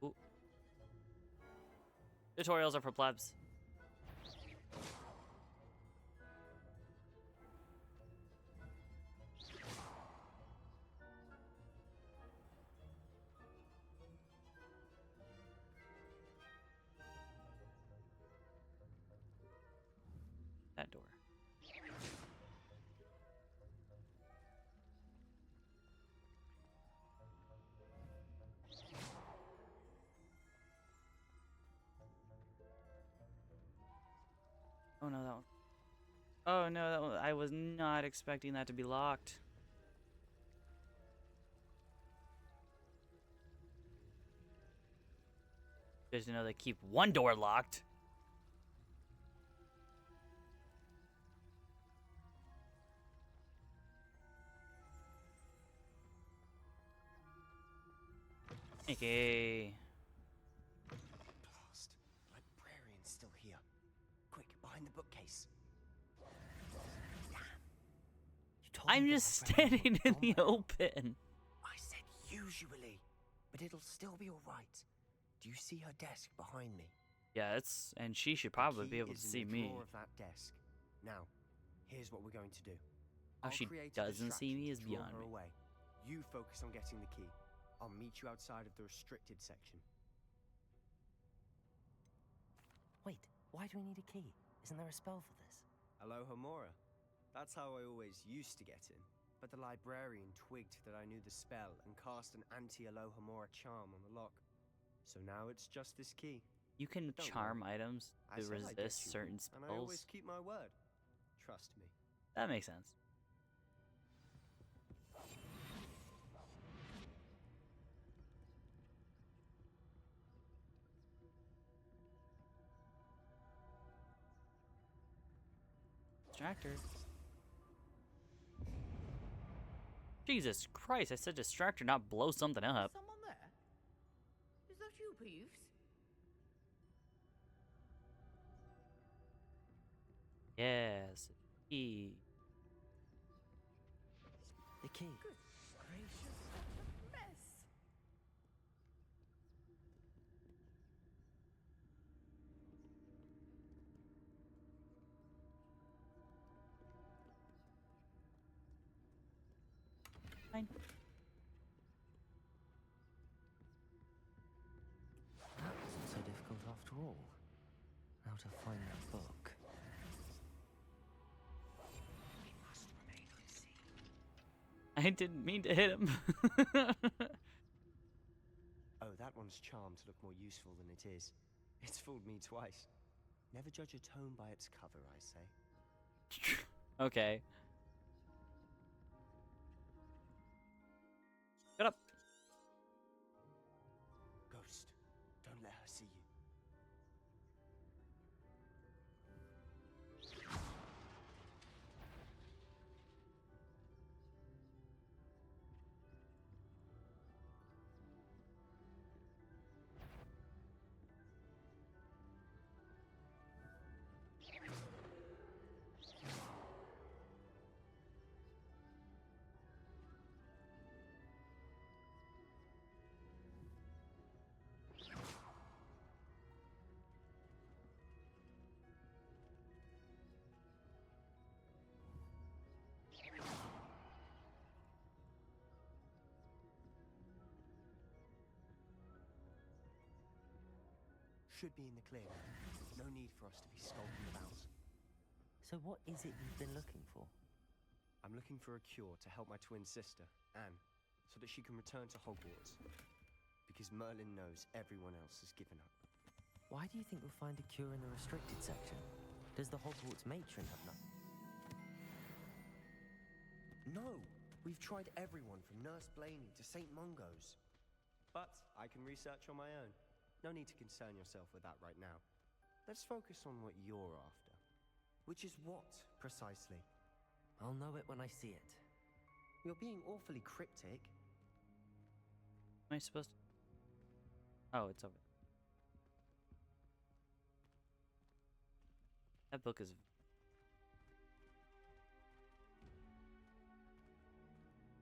Ooh. Tutorials are for plebs. That door. Oh no, that one. Oh no, that one. I was not expecting that to be locked. Just to know they keep one door locked. Okay. Blast. Librarian's still here. Quick, behind the bookcase. You told I'm me the just librarian standing was in the gone by now. open. I said usually, but it'll still be all right. Do you see her desk behind me? Yeah, it's and she should The probably key be able to is in see the me. drawer of that desk. Now, here's what we're going to do. How I'll she create a doesn't see distraction me to is draw beyond her me. away. You focus on getting the key. I'll meet you outside of the restricted section. Wait, why do we need a key? Isn't there a spell for this? Alohomora. That's how I always used to get in. But the librarian twigged that I knew the spell and cast an anti-Alohomora charm on the lock. So now it's just this key. You can But don't charm worry. items I to said I'd get resist you certain one, and I always spells. keep my word. Trust me. That makes sense. Distractor. Jesus Christ, I said distractor, not blow something up. Someone there? Is that you, Peeves? Yes. E. The key. Good gracious, what a mess. Fine. That wasn't so difficult after all. How to find that book. We must remain unseen. I didn't mean to hit him. Oh, that one's charmed to look more useful than it is. It's fooled me twice. Never judge a tome by its cover, I say. Okay. Shut up. Ghost, don't let her see you. Should be in the clear. No need for us to be skulking about. So what is it you've been looking for? I'm looking for a cure to help my twin sister, Anne, so that she can return to Hogwarts. Because Merlin knows everyone else has given up. Why do you think we'll find a cure in the restricted section? Does the Hogwarts matron have none? No! We've tried everyone from Nurse Blaney to St. Mungo's. But I can research on my own. No need to concern yourself with that right now. Let's focus on what you're after. Which is what, precisely? I'll know it when I see it. You're being awfully cryptic. Am I supposed to? Oh, it's over. That book is.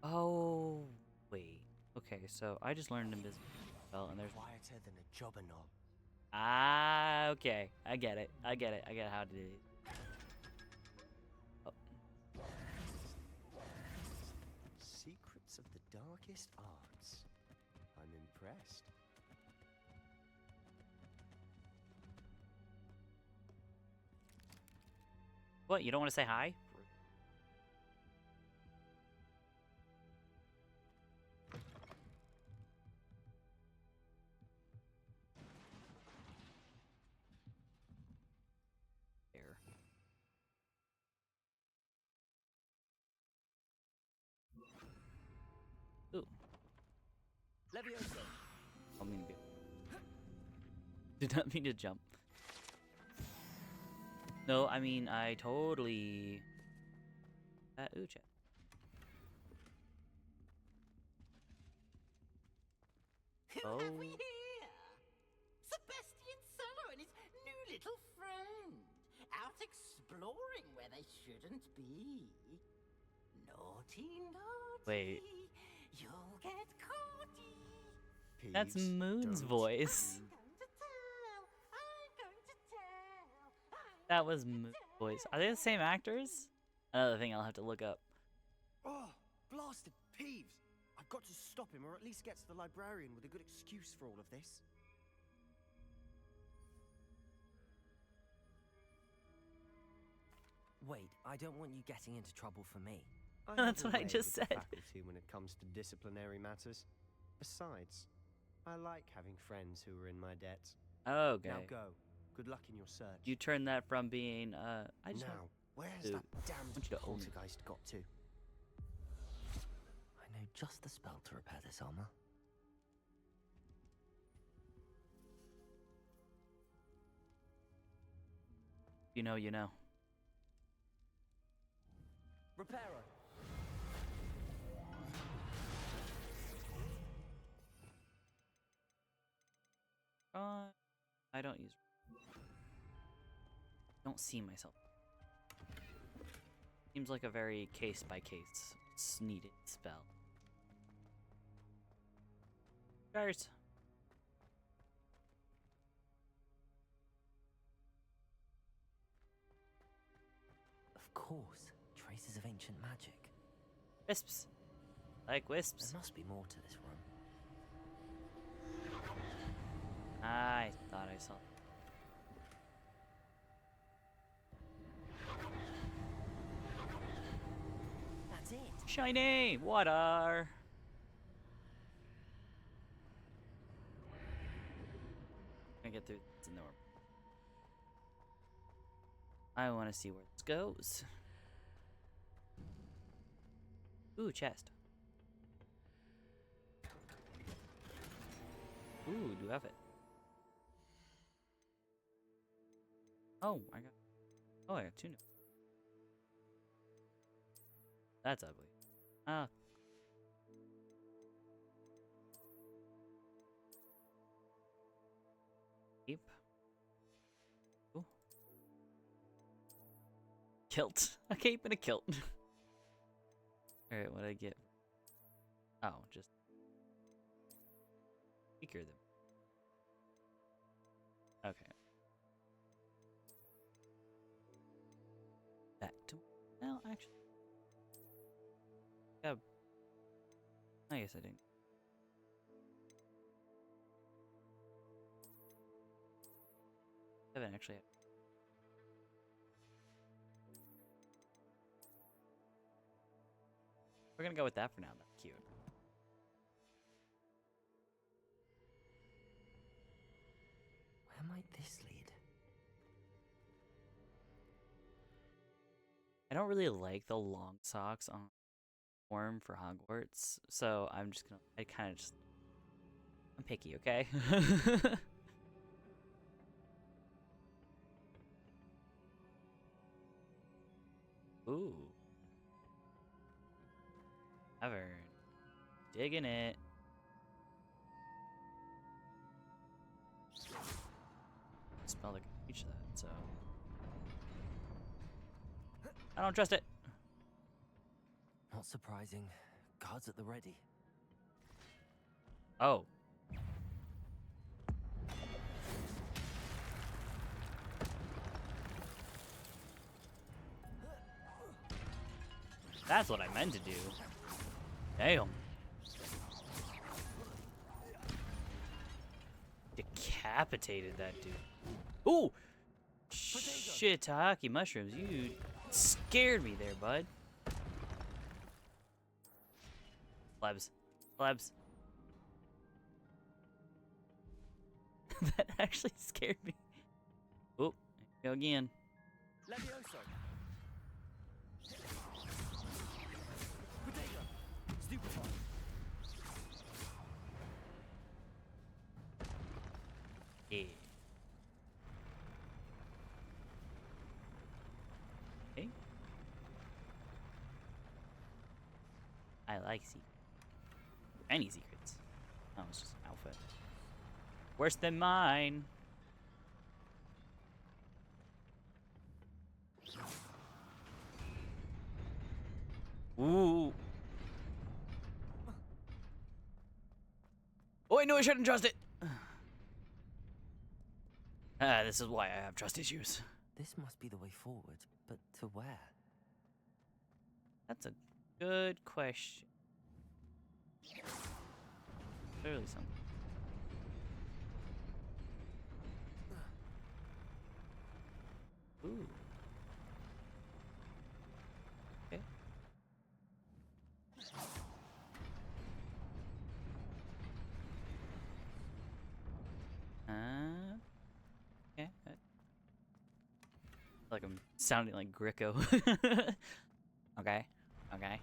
Oh, wait. Okay, so I just learned invisible spell, and there's. Quieter than a jobberknoll. Ah, okay. I get it. I get it. I get how to do it. Oh. Secrets of the darkest arts. I'm impressed. What? You don't want to say hi? There. Ooh. Levioso! I mean, did not mean to jump. No, I mean, I totally. Ooh, chat. Who have we here? Sebastian Solo and his new little friend. Out exploring where they shouldn't be. Naughty, naughty. Wait. You'll get caughty. That's Peeves, Moon's don't. voice. I'm going to tell. I'm going to tell. That was Moon's voice. Are they the same actors? Another thing I'll have to look up. Oh, blasted Peeves! I've got to stop him, or at least get to the librarian with a good excuse for all of this. Wait, I don't want you getting into trouble for me. I That's have what a I way just with the said. faculty when it comes to disciplinary matters. Besides, I like having friends who are in my debt. Okay. Now go. Good luck in your search. You turned that from being I just Now, where's Dude, that damned want you to own me. poltergeist got to? I know just the spell to repair this armor. you know, you know. Reparo. I don't use. Don't see myself. Seems like a very case by case needed spell. Cheers. Of course, traces of ancient magic. Wisps. Like wisps. There must be more to this room. I thought I saw. That's it. Shiny water. I get through this in the room. I want to see where this goes. Ooh, chest. Ooh, do have it. Oh, I got. Oh, I got two. That's ugly. Ah. Keep. Ooh. Kilt. A cape and a kilt. Alright, what'd I get? Oh, just weaker than. Okay. Back to. Well, actually. Yeah. I guess I didn't. I haven't actually had. We're gonna go with that for now. That's cute. Where might this lead? I don't really like the long socks on form for Hogwarts, so I'm just gonna. I kind of just. I'm picky, okay? Ooh. Cavern. Digging it. Smell like I can reach that, so. I don't trust it. Not surprising. Guards at the ready. Oh. That's what I meant to do. Damn. Decapitated that dude. Ooh! Shiitake mushrooms. You scared me there, bud. Plebs. Plebs. That actually scared me. Oh, go again. Levioso. Bodega. Stupefy. Yeah. Okay. I like secrets. Any secrets. That was just an outfit. Worse than mine. Ooh. Oh, I knew I shouldn't trust it. Ah, this is why I have trust issues. This must be the way forward, but to where? That's a good question. Clearly something. Ooh. Okay. Okay. Like I'm sounding like Greco. Okay. Okay. Okay.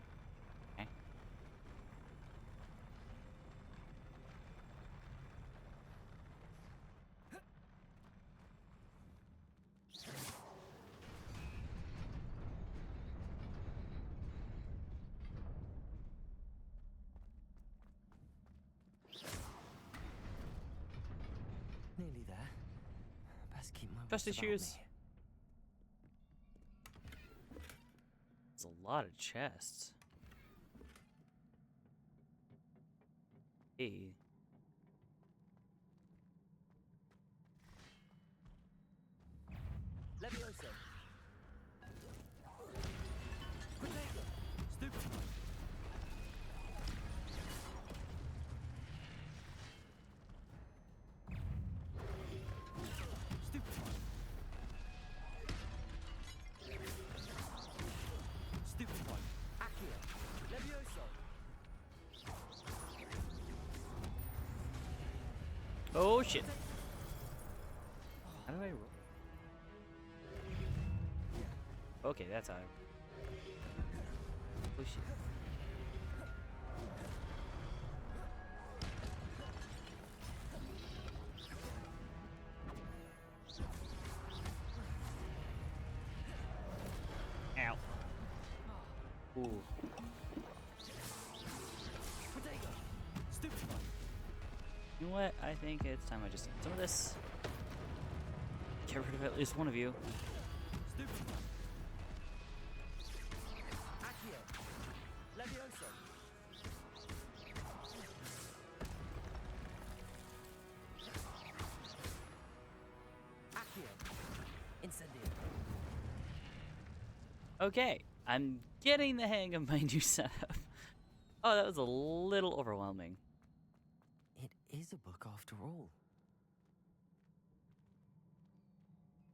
Nearly there. Best keep my Trust wits about issues. me. There's a lot of chests. Hey. Levioso. Potato. Stupefy. Stupefy. Stupefy. Accio. Levioso. Oh shit. How do I roll? Okay, that's how. Oh shit. Ow. Ooh. Potato. Stupefy. You know what? I think it's time I just eat some of this. Get rid of at least one of you. Stupefy. Accio. Levioso. Accio. Incendio. Okay, I'm getting the hang of my new setup. Oh, that was a little overwhelming. It is a book after all.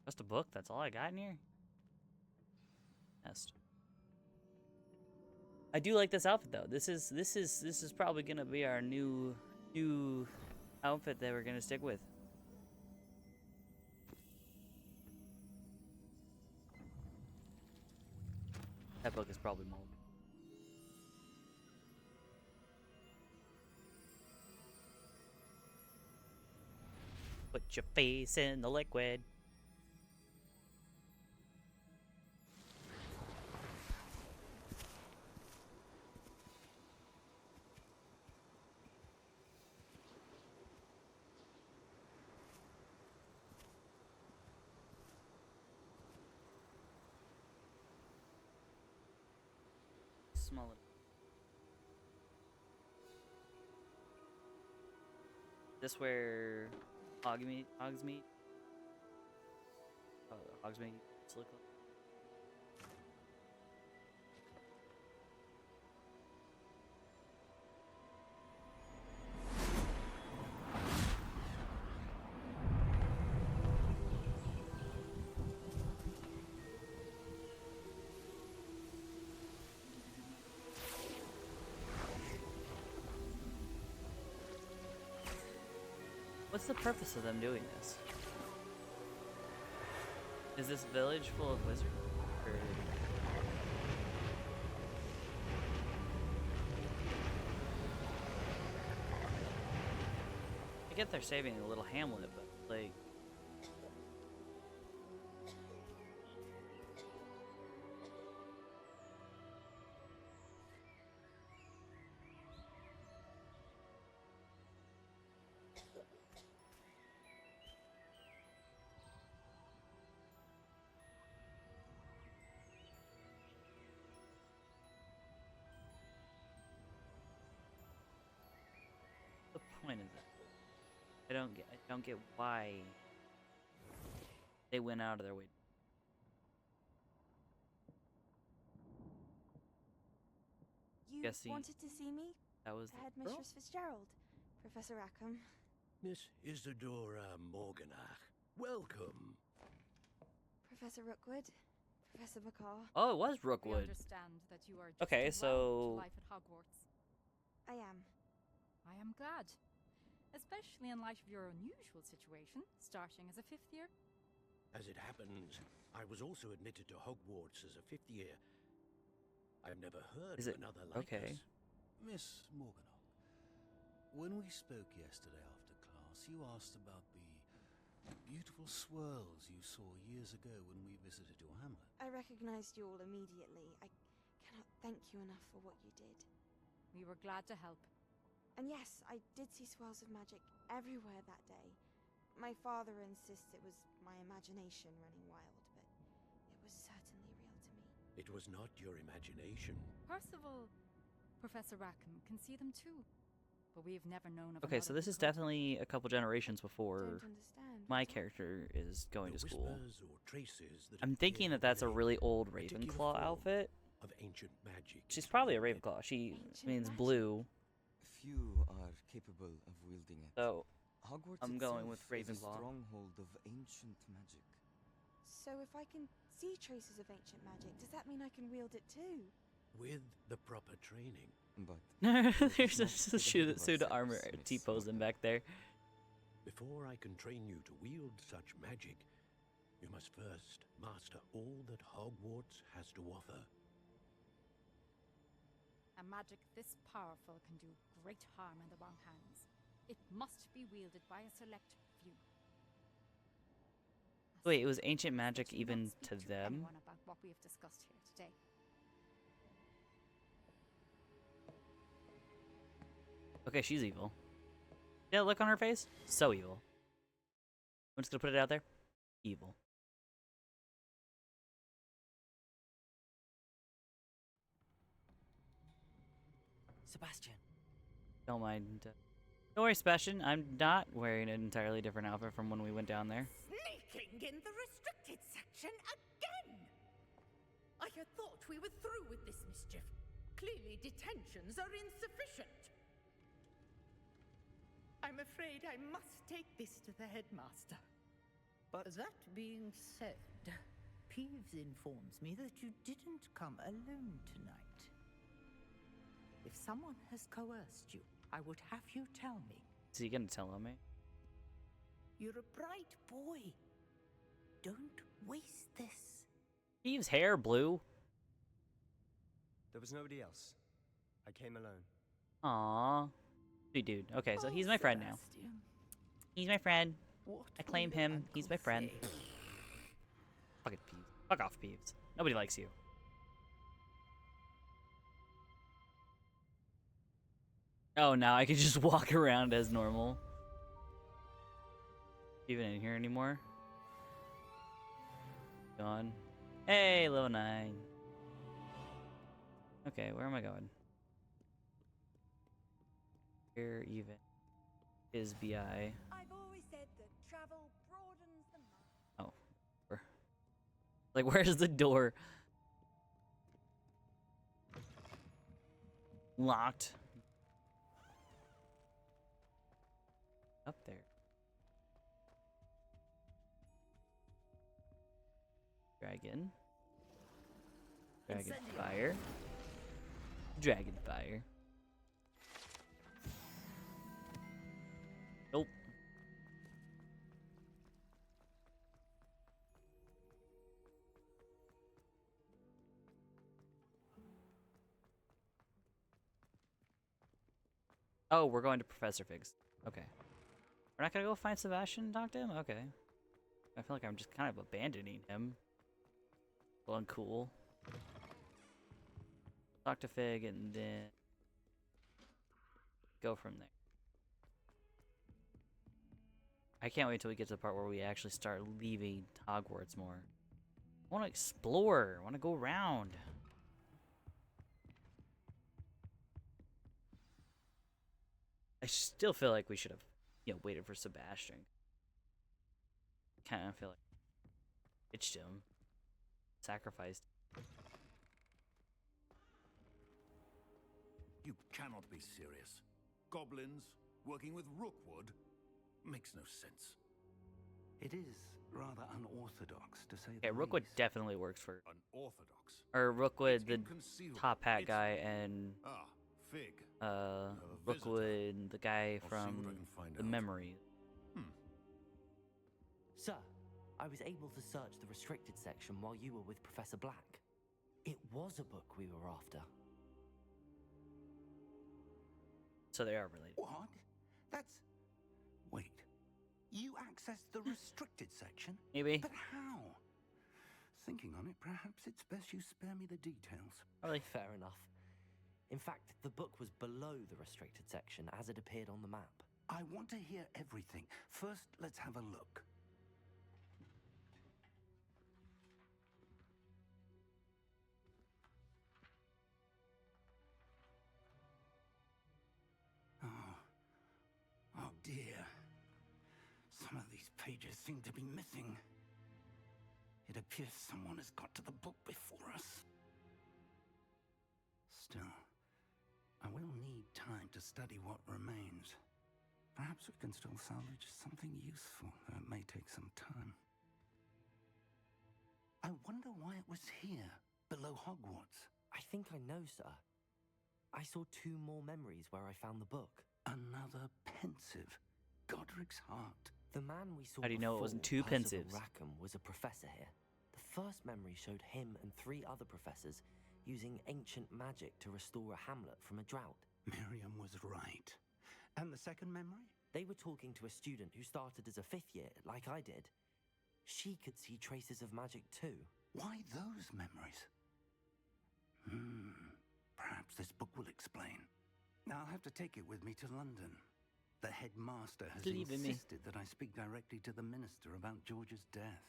Just a book? That's all I got in here? Nest. I do like this outfit though. This is probably gonna be our new outfit that we're gonna stick with. That book is probably mold. Put your face in the liquid. Small it. This where Hogsmeade look like. What's the purpose of them doing this? Is this village full of wizards? Or... I get they're saving a little hamlet, but like... point is that? I don't get why they went out of their way. You Guessing wanted to see me? that was the girl? Headmistress Fitzgerald, Professor Rackham. Miss Isadora Morganach, welcome. Professor Rookwood, Professor McCaw. Oh, it was We Rookwood. understand that you are Okay, adjusting well so- to life at Hogwarts. I am. I am glad, especially in light of your unusual situation, starting as a 5th year. As it happens, I was also admitted to Hogwarts as a 5th year. I've never heard Is of it- another like okay. us. Miss Morganach, when we spoke yesterday after class, you asked about the beautiful swirls you saw years ago when we visited your hamlet. I recognized you all immediately. I cannot thank you enough for what you did. We were glad to help. And yes, I did see swirls of magic everywhere that day. My father insists it was my imagination running wild, but it was certainly real to me. It was not your imagination. Percival, Professor Rackham can see them too, but we have never known of Okay, so another this who is could. definitely a couple generations before Don't understand. my what's up? character is going The to school. whispers or traces that I'm thinking appear that that's a within really old particular Ravenclaw form outfit. of ancient magic. She's is probably a within it. Ravenclaw. She Ancient means magic. blue, Few are capable of wielding it. so Hogwarts I'm going with itself is a Ravenclaw. stronghold of ancient magic. So if I can see traces of ancient magic, does that mean I can wield it too? With the proper training. But there's a not get ahead suit of of armor ourselves, Miss T-posing back there. Before I can train you to wield such magic, you must first master all that Hogwarts has to offer. A magic this powerful can do great harm in the wrong hands. It must be wielded by a select few. Wait, it was ancient magic Do not even speak to them? anyone about what we have discussed here today. Okay, she's evil. Yeah, look on her face. So evil. I'm just gonna put it out there. Evil. Sebastian. Don't mind. Don't worry, Sebastian. I'm not wearing an entirely different outfit from when we went down there. Sneaking in the restricted section again! I had thought we were through with this mischief. Clearly detentions are insufficient. I'm afraid I must take this to the headmaster. But that being said, Peeves informs me that you didn't come alone tonight. If someone has coerced you, I would have you tell me. Is he gonna tell on me? You're a bright boy. Don't waste this. Steve's hair blue. There was nobody else. I came alone. Aww. Sweet dude. Okay, so he's my friend now. Sebastian, He's my friend. what I claim will your him. He's my uncle friend. say? Fuck it, Peeves. Fuck off, Peeves. Nobody likes you. Oh, now I can just walk around as normal. Even in here anymore? Gone. Hey, level 9. Okay, where am I going? Here even is BI. I've always said that travel broadens the mind. Oh. Like, where's the door? Locked. Up there. Dragon. Dragon Incendio. fire. Dragon fire. Nope. Oh, we're going to Professor Fig's. Okay. We're not gonna go find Sebastian and talk to him? Okay. I feel like I'm just kind of abandoning him. Well, uncool. Talk to Fig and then go from there. I can't wait till we get to the part where we actually start leaving Hogwarts more. I want to explore. I want to go around. I still feel like we should have, waited for Sebastian. Kind of feel like ditched him, sacrificed. You cannot be serious. Goblins working with Rookwood makes no sense. It is rather unorthodox, to say Okay, the Rookwood least. definitely works for... Unorthodox? Or Rookwood, It's the inconceivable. top hat It's- guy, and... Fig. Rookwood, the guy I'll see from what I can find the out. memory. Sir, I was able to search the restricted section while you were with Professor Black. It was a book we were after. So they are related. What? That's... Wait. You accessed the restricted section? Maybe. But how? Thinking on it, perhaps it's best you spare me the details. Really? Fair enough. In fact, the book was below the restricted section as it appeared on the map. I want to hear everything. First, let's have a look. Oh dear. Some of these pages seem to be missing. It appears someone has got to the book before us. Still, I will need time to study what remains. Perhaps we can still salvage something useful, though it may take some time. I wonder why it was here, below Hogwarts. I think I know, sir. I saw 2 more memories where I found the book. Another pensive. Godric's heart. The man we saw How do you know it wasn't 2 Percival pensives? Rackham was a professor here. The first memory showed him and 3 other professors using ancient magic to restore a hamlet from a drought. Miriam was right. And the second memory? They were talking to a student who started as a 5th year, like I did. She could see traces of magic too. Why those memories? Perhaps this book will explain. I'll have to take it with me to London. The headmaster has Leave it me. insisted that I speak directly to the minister about George's death.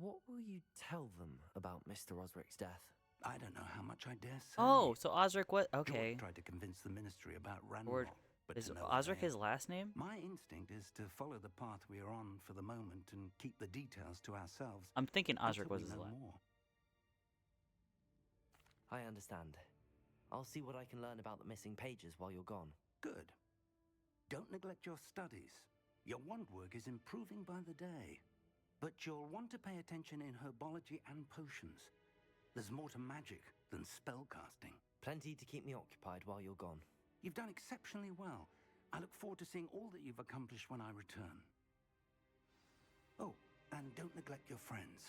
What will you tell them about Mr. Osric's death? I don't know how much I dare say. Oh, so Osric what? Okay. George tried to convince the ministry about Or Ranrock, but is to no Osric avail. his last name? My instinct is to follow the path we are on for the moment and keep the details to ourselves. I'm thinking Osric until was we his know last. more. I understand. I'll see what I can learn about the missing pages while you're gone. Good. Don't neglect your studies. Your wand work is improving by the day. But you'll want to pay attention in herbology and potions. There's more to magic than spellcasting. Plenty to keep me occupied while you're gone. You've done exceptionally well. I look forward to seeing all that you've accomplished when I return. Oh, and don't neglect your friends.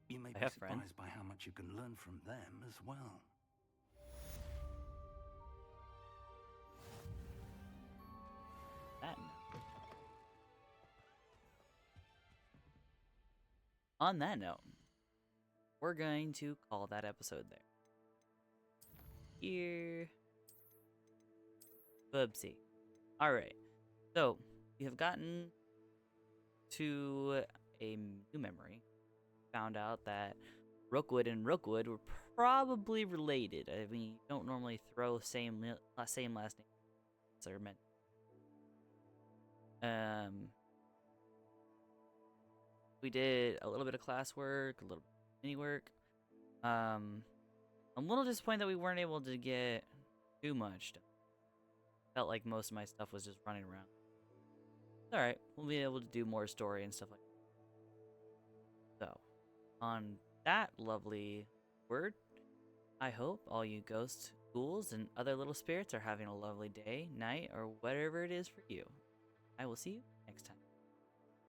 You may I be have friends. surprised by how much you can learn from them as well. That note. On that note, we're going to call that episode there. Here. Bubsy. Alright. So, we have gotten to a new memory. Found out that Rookwood and Rookwood were probably related. I mean, you don't normally throw same last name. They're meant. We did a little bit of classwork, a little mini work. I'm a little disappointed that we weren't able to get too much done. Felt like most of my stuff was just running around. It's alright, we'll be able to do more story and stuff like that. So, on that lovely word, I hope all you ghosts, ghouls, and other little spirits are having a lovely day, night, or whatever it is for you. I will see you next time.